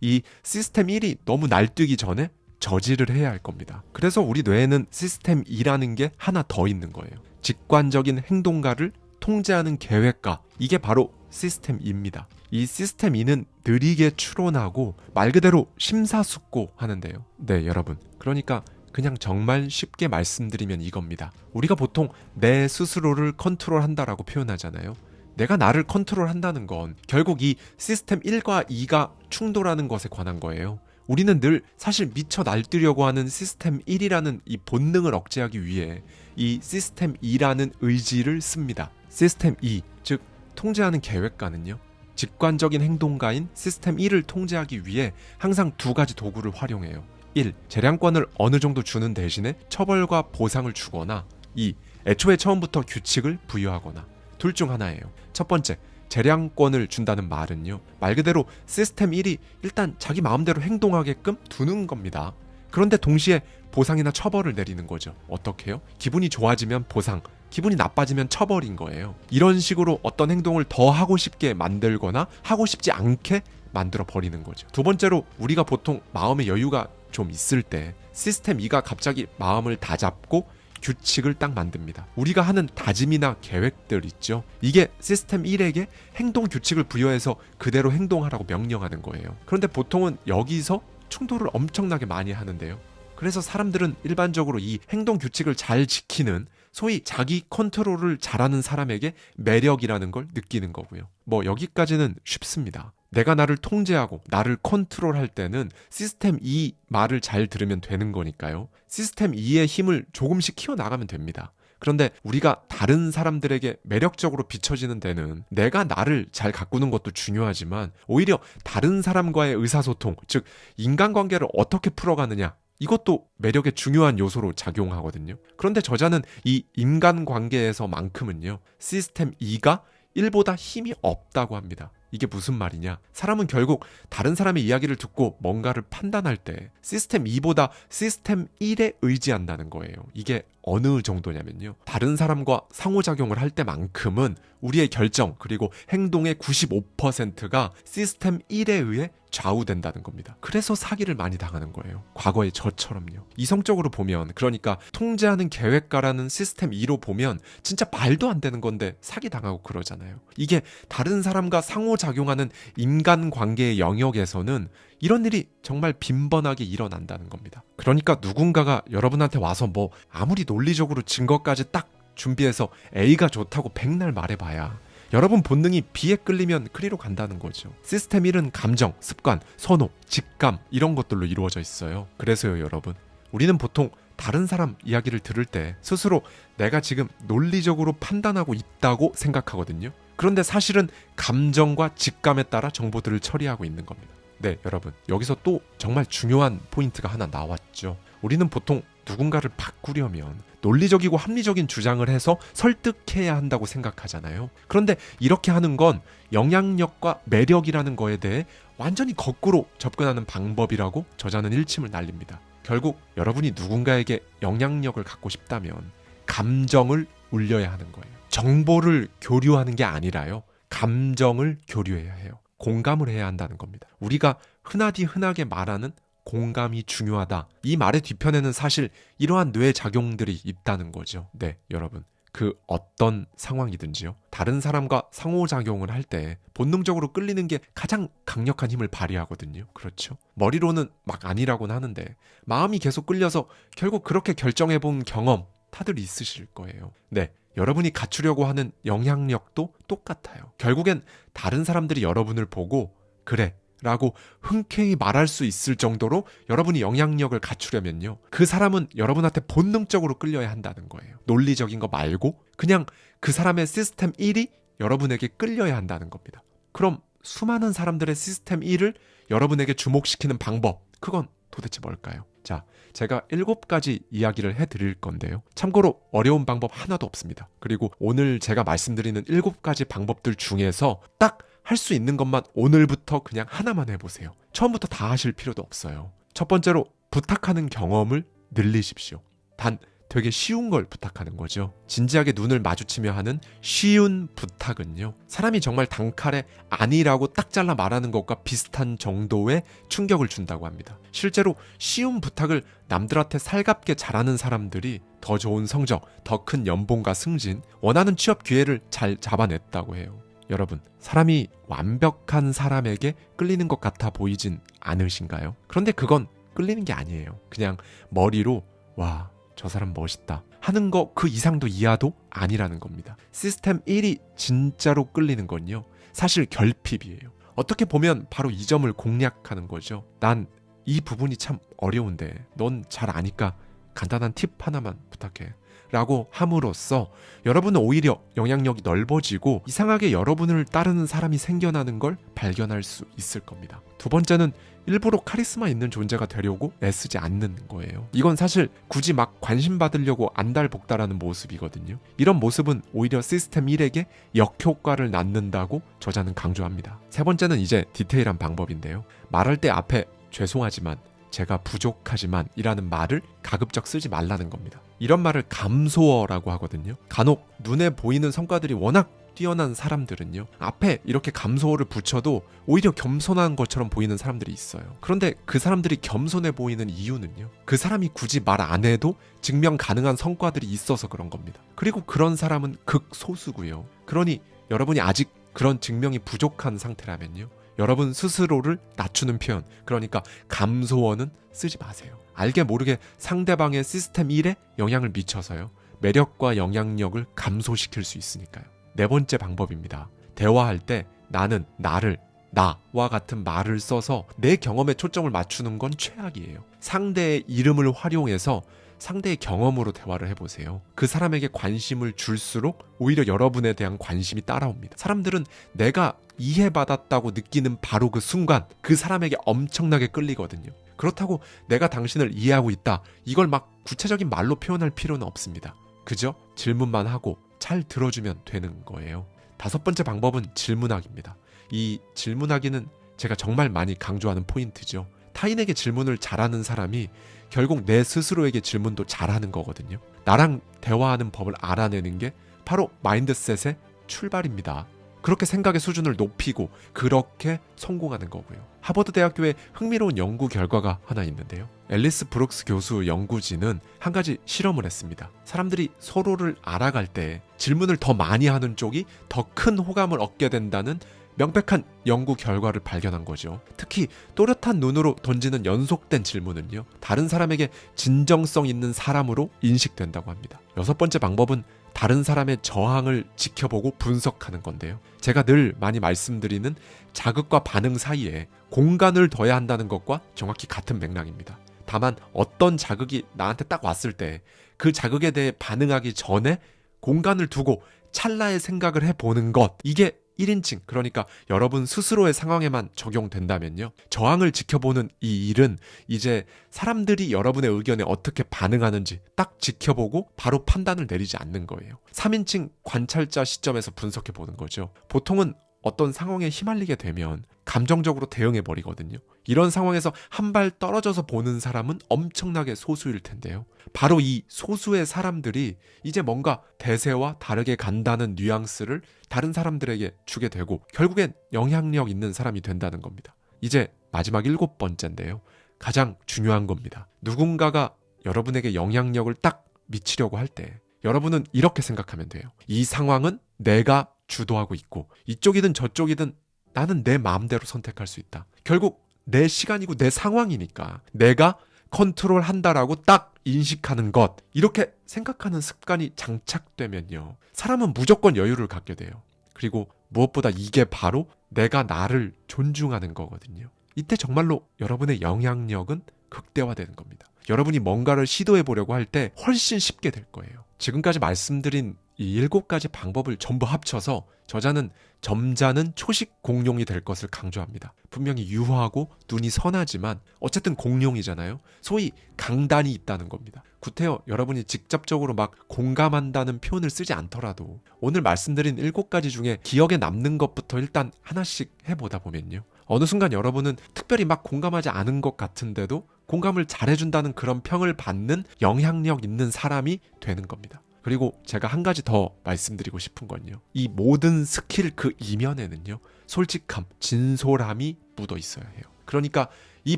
이 시스템 1이 너무 날뛰기 전에 저지를 해야 할 겁니다. 그래서 우리 뇌에는 시스템 2라는 게 하나 더 있는 거예요. 직관적인 행동가를 통제하는 계획가. 이게 바로 시스템 2입니다. 이 시스템 2는 느리게 추론하고 말 그대로 심사숙고하는데요. 네, 여러분. 그러니까 그냥 정말 쉽게 말씀드리면 이겁니다. 우리가 보통 내 스스로를 컨트롤한다라고 표현하잖아요. 내가 나를 컨트롤한다는 건 결국 이 시스템 1과 2가 충돌하는 것에 관한 거예요. 우리는 늘 사실 미쳐 날뛰려고 하는 시스템 1이라는 이 본능을 억제하기 위해 이 시스템 2라는 의지를 씁니다. 시스템 2, 즉 통제하는 계획가는요, 직관적인 행동가인 시스템 1을 통제하기 위해 항상 두 가지 도구를 활용해요. 1. 재량권을 어느 정도 주는 대신에 처벌과 보상을 주거나 2. 애초에 처음부터 규칙을 부여하거나. 둘 중 하나예요. 첫 번째, 재량권을 준다는 말은요, 말 그대로 시스템 1이 일단 자기 마음대로 행동하게끔 두는 겁니다. 그런데 동시에 보상이나 처벌을 내리는 거죠. 어떻게요? 기분이 좋아지면 보상, 기분이 나빠지면 처벌인 거예요. 이런 식으로 어떤 행동을 더 하고 싶게 만들거나 하고 싶지 않게 만들어 버리는 거죠. 두 번째로, 우리가 보통 마음의 여유가 좀 있을 때 시스템 2가 갑자기 마음을 다잡고 규칙을 딱 만듭니다. 우리가 하는 다짐이나 계획들 있죠. 이게 시스템 1에게 행동 규칙을 부여해서 그대로 행동하라고 명령하는 거예요. 그런데 보통은 여기서 충돌을 엄청나게 많이 하는데요. 그래서 사람들은 일반적으로 이 행동 규칙을 잘 지키는, 소위 자기 컨트롤을 잘하는 사람에게 매력이라는 걸 느끼는 거고요. 뭐 여기까지는 쉽습니다. 내가 나를 통제하고 나를 컨트롤할 때는 시스템 2 말을 잘 들으면 되는 거니까요. 시스템 2의 힘을 조금씩 키워나가면 됩니다. 그런데 우리가 다른 사람들에게 매력적으로 비춰지는 데는 내가 나를 잘 가꾸는 것도 중요하지만 오히려 다른 사람과의 의사소통, 즉 인간관계를 어떻게 풀어가느냐, 이것도 매력의 중요한 요소로 작용하거든요. 그런데 저자는 이 인간관계에서만큼은요, 시스템 2가 1보다 힘이 없다고 합니다. 이게 무슨 말이냐? 사람은 결국 다른 사람의 이야기를 듣고 뭔가를 판단할 때 시스템 2보다 시스템 1에 의지한다는 거예요. 이게 어느 정도냐면요, 다른 사람과 상호작용을 할 때만큼은 우리의 결정 그리고 행동의 95%가 시스템 1에 의해 좌우된다는 겁니다. 그래서 사기를 많이 당하는 거예요. 과거의 저처럼요. 이성적으로 보면, 그러니까 통제하는 계획가라는 시스템 2로 보면 진짜 말도 안 되는 건데 사기 당하고 그러잖아요. 이게 다른 사람과 상호작용하는 인간관계의 영역에서는 이런 일이 정말 빈번하게 일어난다는 겁니다. 그러니까 누군가가 여러분한테 와서 뭐 아무리 논리적으로 증거까지 딱 준비해서 A가 좋다고 백날 말해봐야 여러분 본능이 B에 끌리면 그리로 간다는 거죠. 시스템 1은 감정, 습관, 선호, 직감 이런 것들로 이루어져 있어요. 그래서요, 여러분, 우리는 보통 다른 사람 이야기를 들을 때 스스로 내가 지금 논리적으로 판단하고 있다고 생각하거든요. 그런데 사실은 감정과 직감에 따라 정보들을 처리하고 있는 겁니다. 네, 여러분, 여기서 또 정말 중요한 포인트가 하나 나왔죠. 우리는 보통 누군가를 바꾸려면 논리적이고 합리적인 주장을 해서 설득해야 한다고 생각하잖아요. 그런데 이렇게 하는 건 영향력과 매력이라는 거에 대해 완전히 거꾸로 접근하는 방법이라고 저자는 일침을 날립니다. 결국 여러분이 누군가에게 영향력을 갖고 싶다면 감정을 울려야 하는 거예요. 정보를 교류하는 게 아니라요. 감정을 교류해야 해요. 공감을 해야 한다는 겁니다. 우리가 흔하게 말하는 공감이 중요하다. 이 말의 뒤편에는 사실 이러한 뇌 작용들이 있다는 거죠. 네, 여러분. 그 어떤 상황이든지요. 다른 사람과 상호작용을 할 때 본능적으로 끌리는 게 가장 강력한 힘을 발휘하거든요. 그렇죠? 머리로는 막 아니라고는 하는데 마음이 계속 끌려서 결국 그렇게 결정해본 경험 다들 있으실 거예요. 네, 여러분이 갖추려고 하는 영향력도 똑같아요. 결국엔 다른 사람들이 여러분을 보고 그래 라고 흔쾌히 말할 수 있을 정도로 여러분이 영향력을 갖추려면요. 그 사람은 여러분한테 본능적으로 끌려야 한다는 거예요. 논리적인 거 말고 그냥 그 사람의 시스템 1이 여러분에게 끌려야 한다는 겁니다. 그럼 수많은 사람들의 시스템 1을 여러분에게 주목시키는 방법, 그건 도대체 뭘까요? 자, 제가 7가지 이야기를 해드릴 건데요. 참고로 어려운 방법 하나도 없습니다. 그리고 오늘 제가 말씀드리는 7가지 방법들 중에서 딱 할 수 있는 것만 오늘부터 그냥 하나만 해보세요. 처음부터 다 하실 필요도 없어요. 첫 번째로 부탁하는 경험을 늘리십시오. 단 되게 쉬운 걸 부탁하는 거죠. 진지하게 눈을 마주치며 하는 쉬운 부탁은요. 사람이 정말 단칼에 아니라고 딱 잘라 말하는 것과 비슷한 정도의 충격을 준다고 합니다. 실제로 쉬운 부탁을 남들한테 살갑게 잘하는 사람들이 더 좋은 성적, 더 큰 연봉과 승진, 원하는 취업 기회를 잘 잡아냈다고 해요. 여러분, 사람이 완벽한 사람에게 끌리는 것 같아 보이진 않으신가요? 그런데 그건 끌리는 게 아니에요. 그냥 머리로 와, 저 사람 멋있다 하는 거 그 이상도 이하도 아니라는 겁니다. 시스템 1이 진짜로 끌리는 건요. 사실 결핍이에요. 어떻게 보면 바로 이 점을 공략하는 거죠. 난 이 부분이 참 어려운데 넌 잘 아니까 간단한 팁 하나만 부탁해 라고 함으로써 여러분은 오히려 영향력이 넓어지고 이상하게 여러분을 따르는 사람이 생겨나는 걸 발견할 수 있을 겁니다. 두 번째는 일부러 카리스마 있는 존재가 되려고 애쓰지 않는 거예요. 이건 사실 굳이 막 관심 받으려고 안달복달하는 모습이거든요. 이런 모습은 오히려 시스템 1에게 역효과를 낳는다고 저자는 강조합니다. 세 번째는 이제 디테일한 방법인데요. 말할 때 앞에 죄송하지만, 제가 부족하지만 이라는 말을 가급적 쓰지 말라는 겁니다. 이런 말을 감소어라고 하거든요. 간혹 눈에 보이는 성과들이 워낙 뛰어난 사람들은요, 앞에 이렇게 감소어를 붙여도 오히려 겸손한 것처럼 보이는 사람들이 있어요. 그런데 그 사람들이 겸손해 보이는 이유는요, 그 사람이 굳이 말 안 해도 증명 가능한 성과들이 있어서 그런 겁니다. 그리고 그런 사람은 극소수고요. 그러니 여러분이 아직 그런 증명이 부족한 상태라면요, 여러분 스스로를 낮추는 표현, 그러니까 감소어는 쓰지 마세요. 알게 모르게 상대방의 시스템 1에 영향을 미쳐서요, 매력과 영향력을 감소시킬 수 있으니까요. 네 번째 방법입니다. 대화할 때 나는, 나를, 나와 같은 말을 써서 내 경험에 초점을 맞추는 건 최악이에요. 상대의 이름을 활용해서 상대의 경험으로 대화를 해보세요. 그 사람에게 관심을 줄수록 오히려 여러분에 대한 관심이 따라옵니다. 사람들은 내가 이해받았다고 느끼는 바로 그 순간 그 사람에게 엄청나게 끌리거든요. 그렇다고 내가 당신을 이해하고 있다, 이걸 막 구체적인 말로 표현할 필요는 없습니다. 그저 질문만 하고 잘 들어주면 되는 거예요. 다섯 번째 방법은 질문하기입니다. 이 질문하기는 제가 정말 많이 강조하는 포인트죠. 타인에게 질문을 잘하는 사람이 결국 내 스스로에게 질문도 잘하는 거거든요. 나랑 대화하는 법을 알아내는 게 바로 마인드셋의 출발입니다. 그렇게 생각의 수준을 높이고 그렇게 성공하는 거고요. 하버드 대학교에 흥미로운 연구 결과가 하나 있는데요. 앨리스 브룩스 교수 연구진은 한 가지 실험을 했습니다. 사람들이 서로를 알아갈 때 질문을 더 많이 하는 쪽이 더 큰 호감을 얻게 된다는 명백한 연구 결과를 발견한 거죠. 특히 또렷한 눈으로 던지는 연속된 질문은요, 다른 사람에게 진정성 있는 사람으로 인식된다고 합니다. 여섯 번째 방법은 다른 사람의 저항을 지켜보고 분석하는 건데요. 제가 늘 많이 말씀드리는 자극과 반응 사이에 공간을 둬야 한다는 것과 정확히 같은 맥락입니다. 다만 어떤 자극이 나한테 딱 왔을 때 그 자극에 대해 반응하기 전에 공간을 두고 찰나의 생각을 해보는 것, 이게 1인칭, 그러니까 여러분 스스로의 상황에만 적용된다면요, 저항을 지켜보는 이 일은 이제 사람들이 여러분의 의견에 어떻게 반응하는지 딱 지켜보고 바로 판단을 내리지 않는 거예요. 3인칭 관찰자 시점에서 분석해 보는 거죠. 보통은 어떤 상황에 휘말리게 되면 감정적으로 대응해 버리거든요. 이런 상황에서 한 발 떨어져서 보는 사람은 엄청나게 소수일 텐데요. 바로 이 소수의 사람들이 이제 뭔가 대세와 다르게 간다는 뉘앙스를 다른 사람들에게 주게 되고 결국엔 영향력 있는 사람이 된다는 겁니다. 이제 마지막 7번째인데요. 가장 중요한 겁니다. 누군가가 여러분에게 영향력을 딱 미치려고 할 때 여러분은 이렇게 생각하면 돼요. 이 상황은 내가 주도하고 있고 이쪽이든 저쪽이든 나는 내 마음대로 선택할 수 있다. 결국 내 시간이고 내 상황이니까 내가 컨트롤한다라고 딱 인식하는 것, 이렇게 생각하는 습관이 장착되면요, 사람은 무조건 여유를 갖게 돼요. 그리고 무엇보다 이게 바로 내가 나를 존중하는 거거든요. 이때 정말로 여러분의 영향력은 극대화되는 겁니다. 여러분이 뭔가를 시도해 보려고 할 때 훨씬 쉽게 될 거예요. 지금까지 말씀드린 이 7가지 방법을 전부 합쳐서 저자는 점자는 초식 공룡이 될 것을 강조합니다. 분명히 유하고 눈이 선하지만 어쨌든 공룡이잖아요. 소위 강단이 있다는 겁니다. 구태여 여러분이 직접적으로 막 공감한다는 표현을 쓰지 않더라도 오늘 말씀드린 7가지 중에 기억에 남는 것부터 일단 하나씩 해보다 보면요, 어느 순간 여러분은 특별히 막 공감하지 않은 것 같은데도 공감을 잘해준다는 그런 평을 받는 영향력 있는 사람이 되는 겁니다. 그리고 제가 한 가지 더 말씀드리고 싶은 건요, 이 모든 스킬 그 이면에는요, 솔직함, 진솔함이 묻어 있어야 해요. 그러니까 이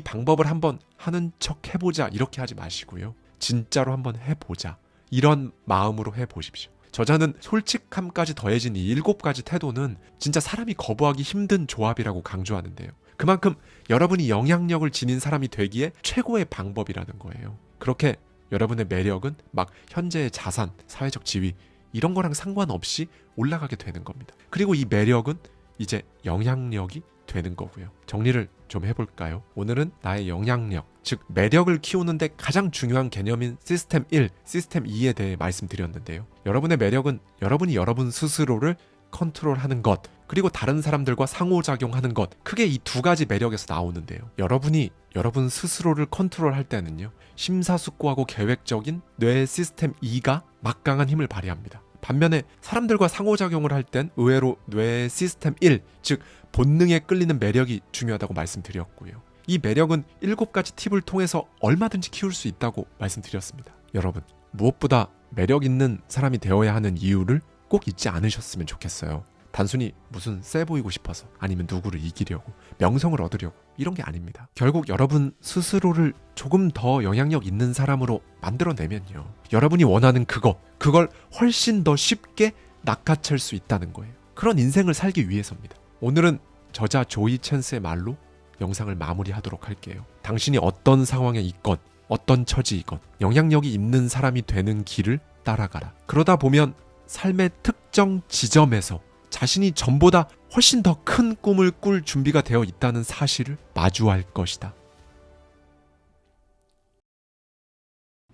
방법을 한번 하는 척 해보자 이렇게 하지 마시고요, 진짜로 한번 해보자 이런 마음으로 해보십시오. 저자는 솔직함까지 더해진 이 7가지 태도는 진짜 사람이 거부하기 힘든 조합이라고 강조하는데요, 그만큼 여러분이 영향력을 지닌 사람이 되기에 최고의 방법이라는 거예요. 그렇게 여러분의 매력은 막 현재의 자산, 사회적 지위 이런 거랑 상관없이 올라가게 되는 겁니다. 그리고 이 매력은 이제 영향력이 되는 거고요. 정리를 좀 해볼까요? 오늘은 나의 영향력, 즉 매력을 키우는데 가장 중요한 개념인 시스템 1, 시스템 2에 대해 말씀드렸는데요. 여러분의 매력은 여러분이 여러분 스스로를 컨트롤하는 것, 그리고 다른 사람들과 상호작용하는 것, 크게 이 2가지 매력에서 나오는데요. 여러분이 여러분 스스로를 컨트롤할 때는요, 심사숙고하고 계획적인 뇌의 시스템 2가 막강한 힘을 발휘합니다. 반면에 사람들과 상호작용을 할 땐 의외로 뇌의 시스템 1, 즉 본능에 끌리는 매력이 중요하다고 말씀드렸고요. 이 매력은 7가지 팁을 통해서 얼마든지 키울 수 있다고 말씀드렸습니다. 여러분, 무엇보다 매력 있는 사람이 되어야 하는 이유를 꼭 잊지 않으셨으면 좋겠어요. 단순히 무슨 세 보이고 싶어서, 아니면 누구를 이기려고, 명성을 얻으려고, 이런 게 아닙니다. 결국 여러분 스스로를 조금 더 영향력 있는 사람으로 만들어내면요, 여러분이 원하는 그걸 훨씬 더 쉽게 낚아챌 수 있다는 거예요. 그런 인생을 살기 위해서입니다. 오늘은 저자 조이 챈스의 말로 영상을 마무리하도록 할게요. 당신이 어떤 상황에 있건 어떤 처지이건 영향력이 있는 사람이 되는 길을 따라가라. 그러다 보면 삶의 특정 지점에서 자신이 전보다 훨씬 더 큰 꿈을 꿀 준비가 되어 있다는 사실을 마주할 것이다.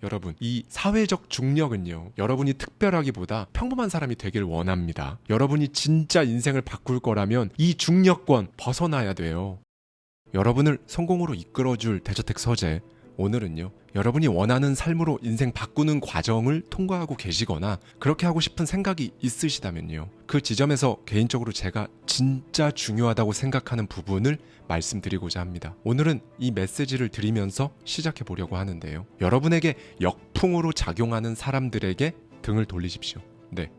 여러분, 이 사회적 중력은요, 여러분이 특별하기보다 평범한 사람이 되길 원합니다. 여러분이 진짜 인생을 바꿀 거라면 이 중력권 벗어나야 돼요. 여러분을 성공으로 이끌어줄 대저택 서재, 오늘은요, 여러분이 원하는 삶으로 인생 바꾸는 과정을 통과하고 계시거나 그렇게 하고 싶은 생각이 있으시다면요, 그 지점에서 개인적으로 제가 진짜 중요하다고 생각하는 부분을 말씀드리고자 합니다. 오늘은 이 메시지를 드리면서 시작해 보려고 하는데요, 여러분에게 역풍으로 작용하는 사람들에게 등을 돌리십시오. 네,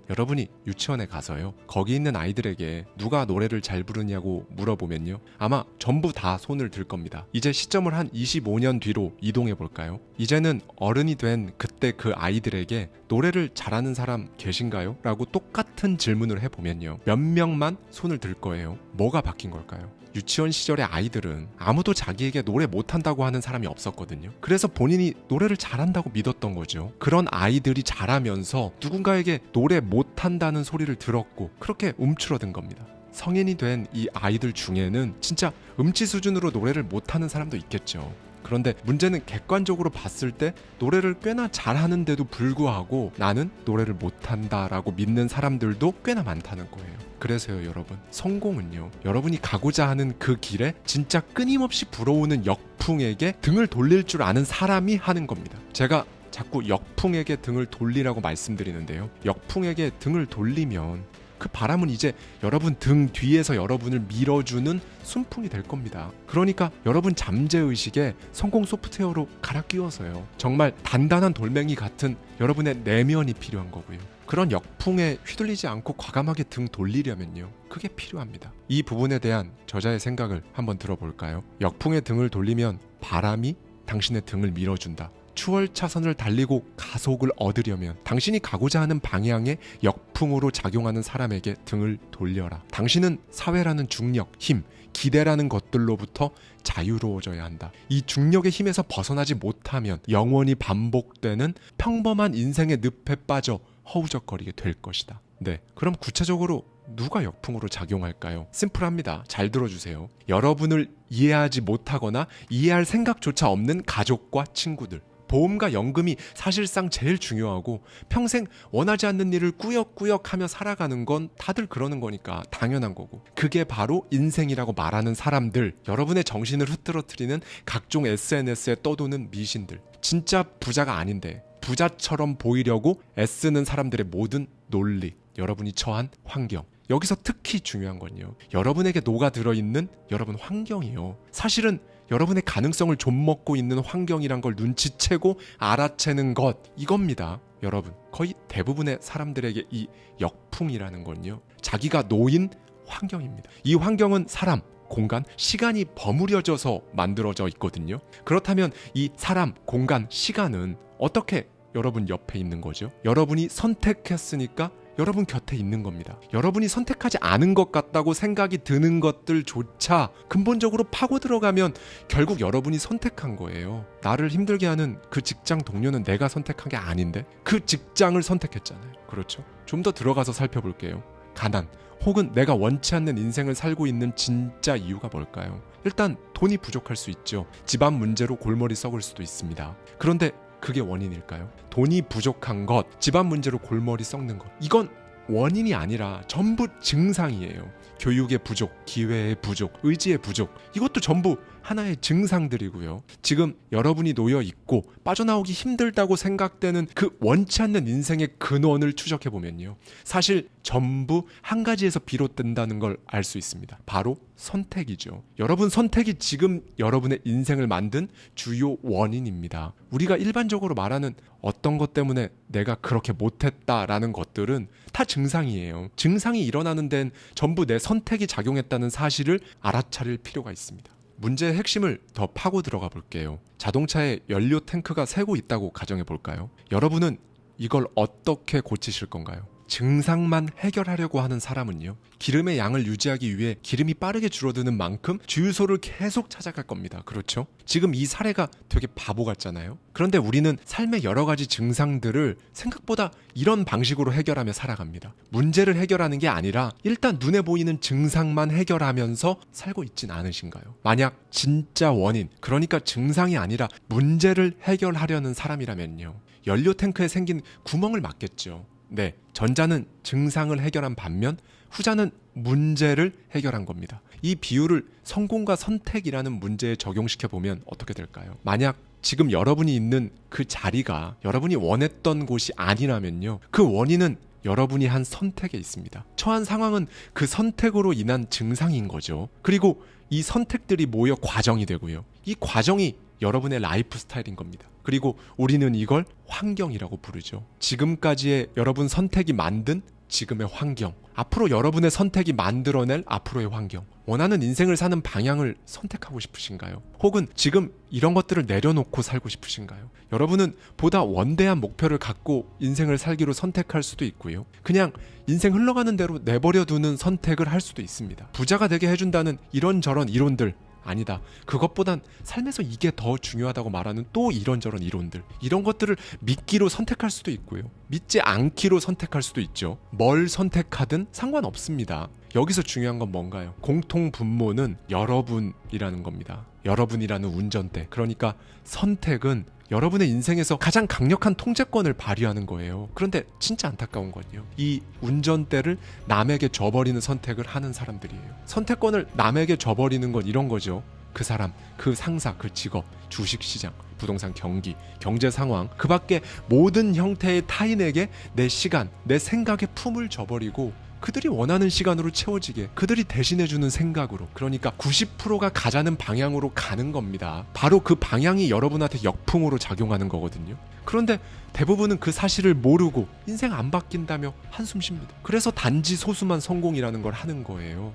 여러분이 유치원에 가서요, 거기 있는 아이들에게 누가 노래를 잘 부르냐고 물어보면요, 아마 전부 다 손을 들 겁니다. 이제 시점을 한 25년 뒤로 이동해 볼까요? 이제는 어른이 된 그때 그 아이들에게 노래를 잘하는 사람 계신가요? 라고 똑같은 질문을 해보면요, 몇 명만 손을 들 거예요. 뭐가 바뀐 걸까요? 유치원 시절의 아이들은 아무도 자기에게 노래 못한다고 하는 사람이 없었거든요. 그래서 본인이 노래를 잘한다고 믿었던 거죠. 그런 아이들이 자라면서 누군가에게 노래 못한다는 소리를 들었고 그렇게 움츠러든 겁니다. 성인이 된 이 아이들 중에는 진짜 음치 수준으로 노래를 못하는 사람도 있겠죠. 그런데 문제는 객관적으로 봤을 때 노래를 꽤나 잘하는데도 불구하고 나는 노래를 못한다라고 믿는 사람들도 꽤나 많다는 거예요. 그래서요, 여러분, 성공은요, 여러분이 가고자 하는 그 길에 진짜 끊임없이 불어오는 역풍에게 등을 돌릴 줄 아는 사람이 하는 겁니다. 제가 자꾸 역풍에게 등을 돌리라고 말씀드리는데요, 역풍에게 등을 돌리면 그 바람은 이제 여러분 등 뒤에서 여러분을 밀어주는 순풍이 될 겁니다. 그러니까 여러분 잠재의식에 성공 소프트웨어로 갈아 끼워서요. 정말 단단한 돌멩이 같은 여러분의 내면이 필요한 거고요. 그런 역풍에 휘둘리지 않고 과감하게 등 돌리려면요. 그게 필요합니다. 이 부분에 대한 저자의 생각을 한번 들어볼까요? 역풍에 등을 돌리면 바람이 당신의 등을 밀어준다. 추월 차선을 달리고 가속을 얻으려면 당신이 가고자 하는 방향의 역풍으로 작용하는 사람에게 등을 돌려라. 당신은 사회라는 중력, 힘, 기대라는 것들로부터 자유로워져야 한다. 이 중력의 힘에서 벗어나지 못하면 영원히 반복되는 평범한 인생의 늪에 빠져 허우적거리게 될 것이다. 네, 그럼 구체적으로 누가 역풍으로 작용할까요? 심플합니다. 잘 들어주세요. 여러분을 이해하지 못하거나 이해할 생각조차 없는 가족과 친구들. 보험과 연금이 사실상 제일 중요하고 평생 원하지 않는 일을 꾸역꾸역 하며 살아가는 건 다들 그러는 거니까 당연한 거고, 그게 바로 인생이라고 말하는 사람들, 여러분의 정신을 흐트러뜨리는 각종 SNS에 떠도는 미신들, 진짜 부자가 아닌데 부자처럼 보이려고 애쓰는 사람들의 모든 논리, 여러분이 처한 환경, 여기서 특히 중요한 건요, 여러분에게 녹아들어있는 여러분 환경이요. 사실은 여러분의 가능성을 좀먹고 있는 환경이란 걸 눈치채고 알아채는 것, 이겁니다. 여러분, 거의 대부분의 사람들에게 이 역풍이라는 건요, 자기가 놓인 환경입니다. 이 환경은 사람, 공간, 시간이 버무려져서 만들어져 있거든요. 그렇다면 이 사람, 공간, 시간은 어떻게 여러분 옆에 있는 거죠? 여러분이 선택했으니까 여러분 곁에 있는 겁니다. 여러분이 선택하지 않은 것 같다고 생각이 드는 것들조차 근본적으로 파고 들어가면 결국 여러분이 선택한 거예요. 나를 힘들게 하는 그 직장 동료는 내가 선택한 게 아닌데 그 직장을 선택했잖아요. 그렇죠? 좀 더 들어가서 살펴볼게요. 가난 혹은 내가 원치 않는 인생을 살고 있는 진짜 이유가 뭘까요? 일단 돈이 부족할 수 있죠. 집안 문제로 골머리 썩을 수도 있습니다. 그런데 그게 원인일까요? 돈이 부족한 것, 집안 문제로 골머리 썩는 것, 이건 원인이 아니라 전부 증상이에요. 교육의 부족, 기회의 부족, 의지의 부족, 이것도 전부 하나의 증상들이고요. 지금 여러분이 놓여 있고 빠져나오기 힘들다고 생각되는 그 원치 않는 인생의 근원을 추적해보면요, 사실 전부 한 가지에서 비롯된다는 걸 알 수 있습니다. 바로 선택이죠. 여러분 선택이 지금 여러분의 인생을 만든 주요 원인입니다. 우리가 일반적으로 말하는 어떤 것 때문에 내가 그렇게 못했다라는 것들은 다 증상이에요. 증상이 일어나는 데는 전부 내 선택이 작용했다는 사실을 알아차릴 필요가 있습니다. 문제의 핵심을 더 파고 들어가 볼게요. 자동차에 연료 탱크가 새고 있다고 가정해 볼까요? 여러분은 이걸 어떻게 고치실 건가요? 증상만 해결하려고 하는 사람은요, 기름의 양을 유지하기 위해 기름이 빠르게 줄어드는 만큼 주유소를 계속 찾아갈 겁니다. 그렇죠? 지금 이 사례가 되게 바보 같잖아요. 그런데 우리는 삶의 여러 가지 증상들을 생각보다 이런 방식으로 해결하며 살아갑니다. 문제를 해결하는 게 아니라 일단 눈에 보이는 증상만 해결하면서 살고 있진 않으신가요? 만약 진짜 원인, 그러니까 증상이 아니라 문제를 해결하려는 사람이라면요, 연료 탱크에 생긴 구멍을 막겠죠. 네, 전자는 증상을 해결한 반면 후자는 문제를 해결한 겁니다. 이 비유를 성공과 선택이라는 문제에 적용시켜 보면 어떻게 될까요? 만약 지금 여러분이 있는 그 자리가 여러분이 원했던 곳이 아니라면요, 그 원인은 여러분이 한 선택에 있습니다. 처한 상황은 그 선택으로 인한 증상인 거죠. 그리고 이 선택들이 모여 과정이 되고요, 이 과정이 여러분의 라이프 스타일인 겁니다. 그리고 우리는 이걸 환경이라고 부르죠. 지금까지의 여러분 선택이 만든 지금의 환경, 앞으로 여러분의 선택이 만들어낼 앞으로의 환경, 원하는 인생을 사는 방향을 선택하고 싶으신가요? 혹은 지금 이런 것들을 내려놓고 살고 싶으신가요? 여러분은 보다 원대한 목표를 갖고 인생을 살기로 선택할 수도 있고요, 그냥 인생 흘러가는 대로 내버려두는 선택을 할 수도 있습니다. 부자가 되게 해준다는 이런저런 이론들, 아니다, 그것보단 삶에서 이게 더 중요하다고 말하는 또 이런저런 이론들, 이런 것들을 믿기로 선택할 수도 있고요, 믿지 않기로 선택할 수도 있죠. 뭘 선택하든 상관없습니다. 여기서 중요한 건 뭔가요? 공통 분모는 여러분이라는 겁니다. 여러분이라는 운전대, 그러니까 선택은 여러분의 인생에서 가장 강력한 통제권을 발휘하는 거예요. 그런데 진짜 안타까운 건요, 이 운전대를 남에게 줘버리는 선택을 하는 사람들이에요. 선택권을 남에게 줘버리는 건 이런 거죠. 그 사람, 그 상사, 그 직업, 주식시장, 부동산 경기, 경제 상황, 그 밖에 모든 형태의 타인에게 내 시간, 내 생각의 품을 줘버리고 그들이 원하는 시간으로 채워지게 그들이 대신해주는 생각으로, 그러니까 90%가 가자는 방향으로 가는 겁니다. 바로 그 방향이 여러분한테 역풍으로 작용하는 거거든요. 그런데 대부분은 그 사실을 모르고 인생 안 바뀐다며 한숨 쉽니다. 그래서 단지 소수만 성공이라는 걸 하는 거예요.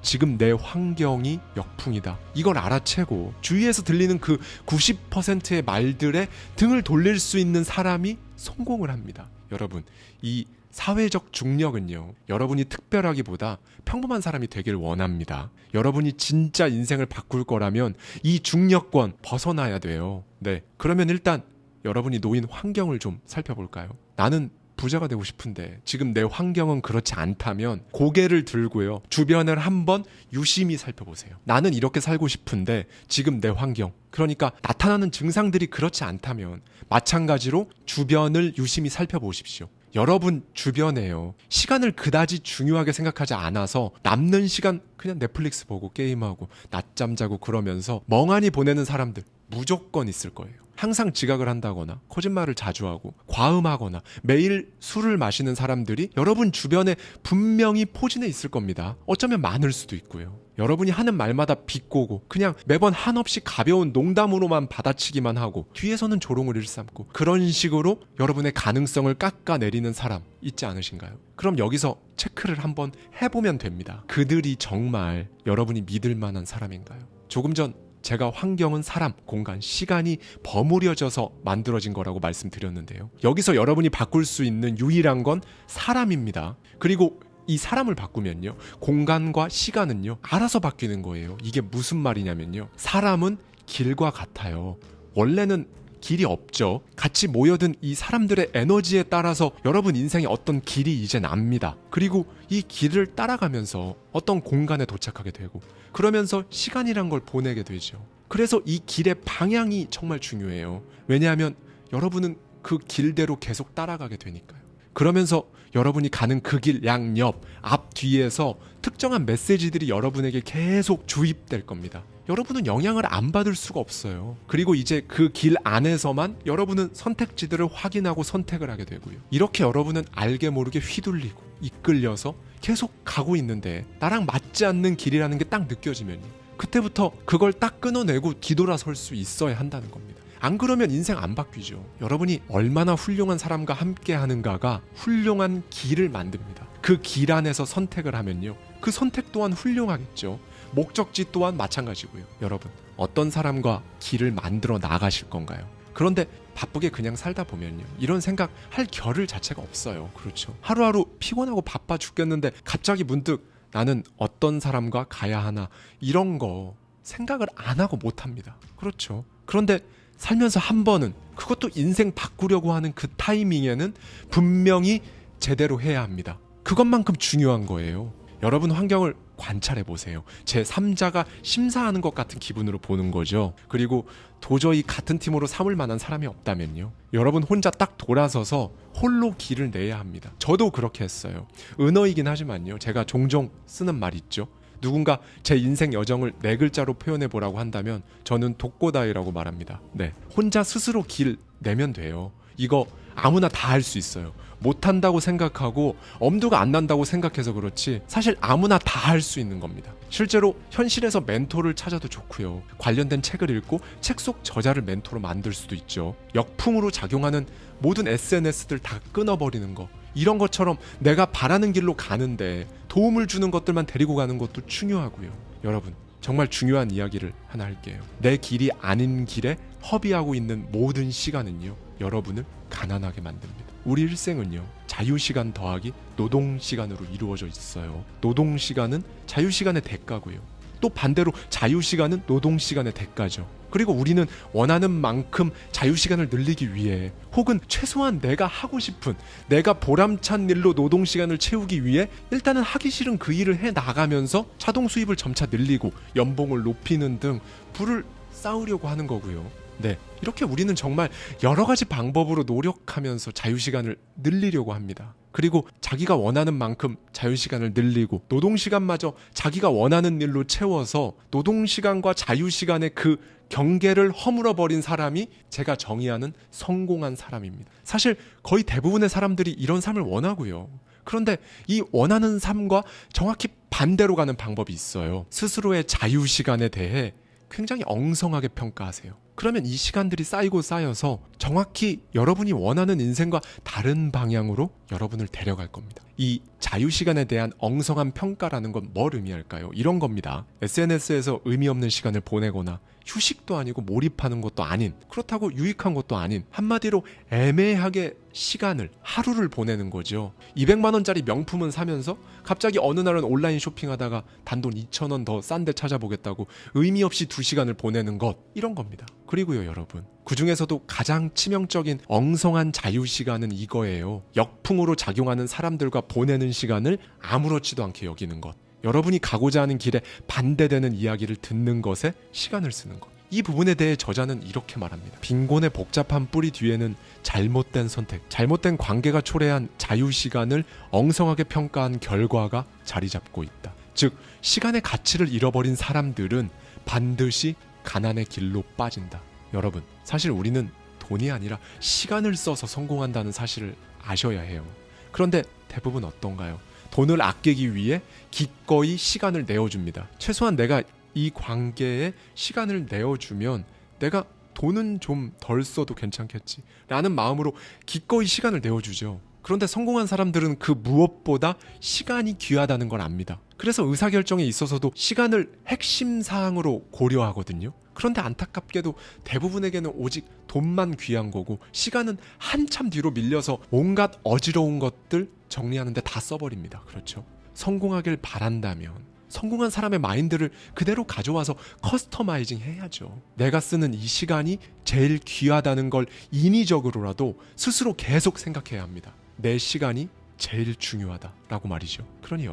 지금 내 환경이 역풍이다, 이걸 알아채고 주위에서 들리는 그 90%의 말들에 등을 돌릴 수 있는 사람이 성공을 합니다. 여러분, 이 사회적 중력은요, 여러분이 특별하기보다 평범한 사람이 되길 원합니다. 여러분이 진짜 인생을 바꿀 거라면 이 중력권 벗어나야 돼요. 네, 그러면 일단 여러분이 놓인 환경을 좀 살펴볼까요? 나는 부자가 되고 싶은데 지금 내 환경은 그렇지 않다면 고개를 들고요, 주변을 한번 유심히 살펴보세요. 나는 이렇게 살고 싶은데 지금 내 환경, 그러니까 나타나는 증상들이 그렇지 않다면 마찬가지로 주변을 유심히 살펴보십시오. 여러분 주변에요, 시간을 그다지 중요하게 생각하지 않아서 남는 시간 그냥 넷플릭스 보고 게임하고 낮잠 자고 그러면서 멍하니 보내는 사람들 무조건 있을 거예요. 항상 지각을 한다거나 거짓말을 자주 하고 과음하거나 매일 술을 마시는 사람들이 여러분 주변에 분명히 포진해 있을 겁니다. 어쩌면 많을 수도 있고요. 여러분이 하는 말마다 비꼬고 그냥 매번 한없이 가벼운 농담으로만 받아치기만 하고 뒤에서는 조롱을 일삼고 그런 식으로 여러분의 가능성을 깎아내리는 사람 있지 않으신가요? 그럼 여기서 체크를 한번 해보면 됩니다. 그들이 정말 여러분이 믿을 만한 사람인가요? 조금 전 제가 환경은 사람, 공간, 시간이 버무려져서 만들어진 거라고 말씀드렸는데요. 여기서 여러분이 바꿀 수 있는 유일한 건 사람입니다. 그리고 이 사람을 바꾸면요, 공간과 시간은요 알아서 바뀌는 거예요. 이게 무슨 말이냐면요, 사람은 길과 같아요. 원래는 길이 없죠. 같이 모여든 이 사람들의 에너지에 따라서 여러분 인생에 어떤 길이 이제 납니다. 그리고 이 길을 따라가면서 어떤 공간에 도착하게 되고 그러면서 시간이란 걸 보내게 되죠. 그래서 이 길의 방향이 정말 중요해요. 왜냐하면 여러분은 그 길대로 계속 따라가게 되니까요. 그러면서 여러분이 가는 그 길 양옆, 앞, 뒤에서 특정한 메시지들이 여러분에게 계속 주입될 겁니다. 여러분은 영향을 안 받을 수가 없어요. 그리고 이제 그 길 안에서만 여러분은 선택지들을 확인하고 선택을 하게 되고요. 이렇게 여러분은 알게 모르게 휘둘리고 이끌려서 계속 가고 있는데 나랑 맞지 않는 길이라는 게 딱 느껴지면요, 그때부터 그걸 딱 끊어내고 뒤돌아설 수 있어야 한다는 겁니다. 안 그러면 인생 안 바뀌죠. 여러분이 얼마나 훌륭한 사람과 함께 하는가가 훌륭한 길을 만듭니다. 그 길 안에서 선택을 하면요, 그 선택 또한 훌륭하겠죠. 목적지 또한 마찬가지고요. 여러분, 어떤 사람과 길을 만들어 나가실 건가요? 그런데 바쁘게 그냥 살다 보면요, 이런 생각 할 겨를 자체가 없어요. 그렇죠. 하루하루 피곤하고 바빠 죽겠는데 갑자기 문득 나는 어떤 사람과 가야 하나, 이런 거 생각을 안 하고 못 합니다. 그렇죠. 그런데 살면서 한 번은, 그것도 인생 바꾸려고 하는 그 타이밍에는 분명히 제대로 해야 합니다. 그것만큼 중요한 거예요. 여러분 환경을 관찰해 보세요. 제3자가 심사하는 것 같은 기분으로 보는 거죠. 그리고 도저히 같은 팀으로 삼을 만한 사람이 없다면요, 여러분 혼자 딱 돌아서서 홀로 길을 내야 합니다. 저도 그렇게 했어요. 은어이긴 하지만요, 제가 종종 쓰는 말 있죠. 누군가 제 인생 여정을 4글자로 표현해 보라고 한다면 저는 독고다이라고 말합니다. 네, 혼자 스스로 길 내면 돼요. 이거 아무나 다 할 수 있어요. 못한다고 생각하고 엄두가 안 난다고 생각해서 그렇지 사실 아무나 다 할 수 있는 겁니다. 실제로 현실에서 멘토를 찾아도 좋고요, 관련된 책을 읽고 책 속 저자를 멘토로 만들 수도 있죠. 역풍으로 작용하는 모든 SNS들 다 끊어버리는 거, 이런 것처럼 내가 바라는 길로 가는데 도움을 주는 것들만 데리고 가는 것도 중요하고요. 여러분, 정말 중요한 이야기를 하나 할게요. 내 길이 아닌 길에 허비하고 있는 모든 시간은요, 여러분을 가난하게 만듭니다. 우리 일생은요, 자유시간 더하기 노동시간으로 이루어져 있어요. 노동시간은 자유시간의 대가고요, 또 반대로 자유시간은 노동시간의 대가죠. 그리고 우리는 원하는 만큼 자유시간을 늘리기 위해, 혹은 최소한 내가 하고 싶은, 내가 보람찬 일로 노동시간을 채우기 위해 일단은 하기 싫은 그 일을 해 나가면서 자동 수입을 점차 늘리고 연봉을 높이는 등 부를 쌓으려고 하는 거고요. 네, 이렇게 우리는 정말 여러 가지 방법으로 노력하면서 자유시간을 늘리려고 합니다. 그리고 자기가 원하는 만큼 자유시간을 늘리고 노동시간마저 자기가 원하는 일로 채워서 노동시간과 자유시간의 그 경계를 허물어버린 사람이 제가 정의하는 성공한 사람입니다. 사실 거의 대부분의 사람들이 이런 삶을 원하고요. 그런데 이 원하는 삶과 정확히 반대로 가는 방법이 있어요. 스스로의 자유시간에 대해 굉장히 엉성하게 평가하세요. 그러면 이 시간들이 쌓이고 쌓여서 정확히 여러분이 원하는 인생과 다른 방향으로 여러분을 데려갈 겁니다. 이 자유시간에 대한 엉성한 평가라는 건 뭘 의미할까요? 이런 겁니다. SNS에서 의미 없는 시간을 보내거나 휴식도 아니고 몰입하는 것도 아닌, 그렇다고 유익한 것도 아닌, 한마디로 애매하게 시간을, 하루를 보내는 거죠. 200만 원짜리 명품은 사면서 갑자기 어느 날은 온라인 쇼핑하다가 단돈 2,000원 더 싼 데 찾아보겠다고 의미 없이 2시간을 보내는 것, 이런 겁니다. 그리고요 여러분, 그 중에서도 가장 치명적인 엉성한 자유시간은 이거예요. 역풍으로 작용하는 사람들과 보내는 시간을 아무렇지도 않게 여기는 것. 여러분이 가고자 하는 길에 반대되는 이야기를 듣는 것에 시간을 쓰는 것. 이 부분에 대해 저자는 이렇게 말합니다. 빈곤의 복잡한 뿌리 뒤에는 잘못된 선택, 잘못된 관계가 초래한 자유시간을 엉성하게 평가한 결과가 자리 잡고 있다. 즉, 시간의 가치를 잃어버린 사람들은 반드시 가난의 길로 빠진다. 여러분, 사실 우리는 돈이 아니라 시간을 써서 성공한다는 사실을 아셔야 해요. 그런데 대부분 어떤가요? 돈을 아끼기 위해 기꺼이 시간을 내어줍니다. 최소한 내가 이 관계에 시간을 내어주면 내가 돈은 좀 덜 써도 괜찮겠지 라는 마음으로 기꺼이 시간을 내어주죠. 그런데 성공한 사람들은 그 무엇보다 시간이 귀하다는 걸 압니다. 그래서 의사결정에 있어서도 시간을 핵심 사항으로 고려하거든요. 그런데 안타깝게도 대부분에게는 오직 돈만 귀한 거고 시간은 한참 뒤로 밀려서 온갖 어지러운 것들 정리하는데 다 써버립니다. 그렇죠? 성공하길 바란다면 성공한 사람의 마인드를 그대로 가져와서 커스터마이징 해야죠. 내가 쓰는 이 시간이 제일 귀하다는 걸 인위적으로라도 스스로 계속 생각해야 합니다. 내 시간이 제일 중요하다라고 말이죠. 그러니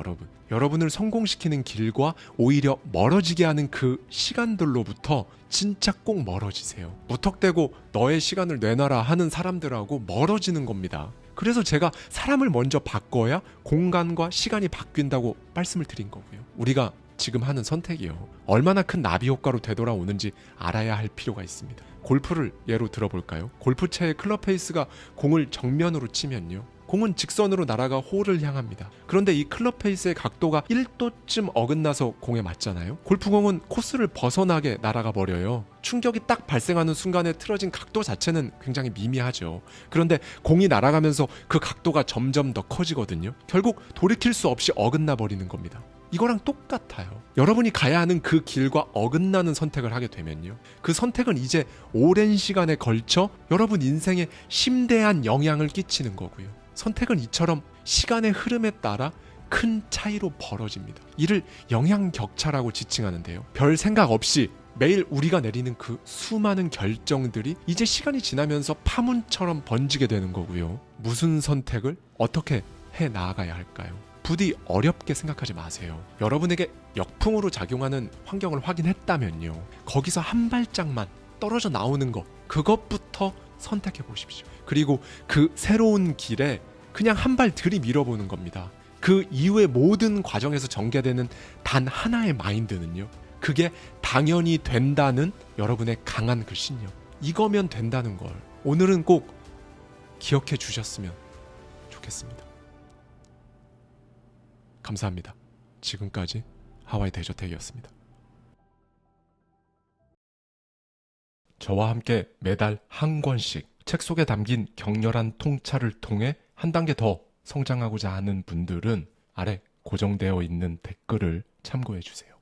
여러분을 성공시키는 길과 오히려 멀어지게 하는 그 시간들로부터 진짜 꼭 멀어지세요. 무턱대고 너의 시간을 내놔라 하는 사람들하고 멀어지는 겁니다. 그래서 제가 사람을 먼저 바꿔야 공간과 시간이 바뀐다고 말씀을 드린 거고요. 우리가 지금 하는 선택이요, 얼마나 큰 나비 효과로 되돌아오는지 알아야 할 필요가 있습니다. 골프를 예로 들어볼까요? 골프채의 클럽 페이스가 공을 정면으로 치면요, 공은 직선으로 날아가 홀을 향합니다. 그런데 이 클럽 페이스의 각도가 1도쯤 어긋나서 공에 맞잖아요. 골프공은 코스를 벗어나게 날아가 버려요. 충격이 딱 발생하는 순간에 틀어진 각도 자체는 굉장히 미미하죠. 그런데 공이 날아가면서 그 각도가 점점 더 커지거든요. 결국 돌이킬 수 없이 어긋나 버리는 겁니다. 이거랑 똑같아요. 여러분이 가야 하는 그 길과 어긋나는 선택을 하게 되면요, 그 선택은 이제 오랜 시간에 걸쳐 여러분 인생에 심대한 영향을 끼치는 거고요. 선택은 이처럼 시간의 흐름에 따라 큰 차이로 벌어집니다. 이를 영향격차라고 지칭하는데요, 별 생각 없이 매일 우리가 내리는 그 수많은 결정들이 이제 시간이 지나면서 파문처럼 번지게 되는 거고요. 무슨 선택을 어떻게 해 나아가야 할까요? 부디 어렵게 생각하지 마세요. 여러분에게 역풍으로 작용하는 환경을 확인했다면요, 거기서 한 발짝만 떨어져 나오는 것, 그것부터 선택해 보십시오. 그리고 그 새로운 길에 그냥 한 발 들이밀어보는 겁니다. 그 이후의 모든 과정에서 전개되는 단 하나의 마인드는요, 그게 당연히 된다는 여러분의 강한 그 신념, 이거면 된다는 걸 오늘은 꼭 기억해 주셨으면 좋겠습니다. 감사합니다. 지금까지 하와이 대저택이었습니다. 저와 함께 매달 한 권씩 책 속에 담긴 격렬한 통찰을 통해 한 단계 더 성장하고자 하는 분들은 아래 고정되어 있는 댓글을 참고해 주세요.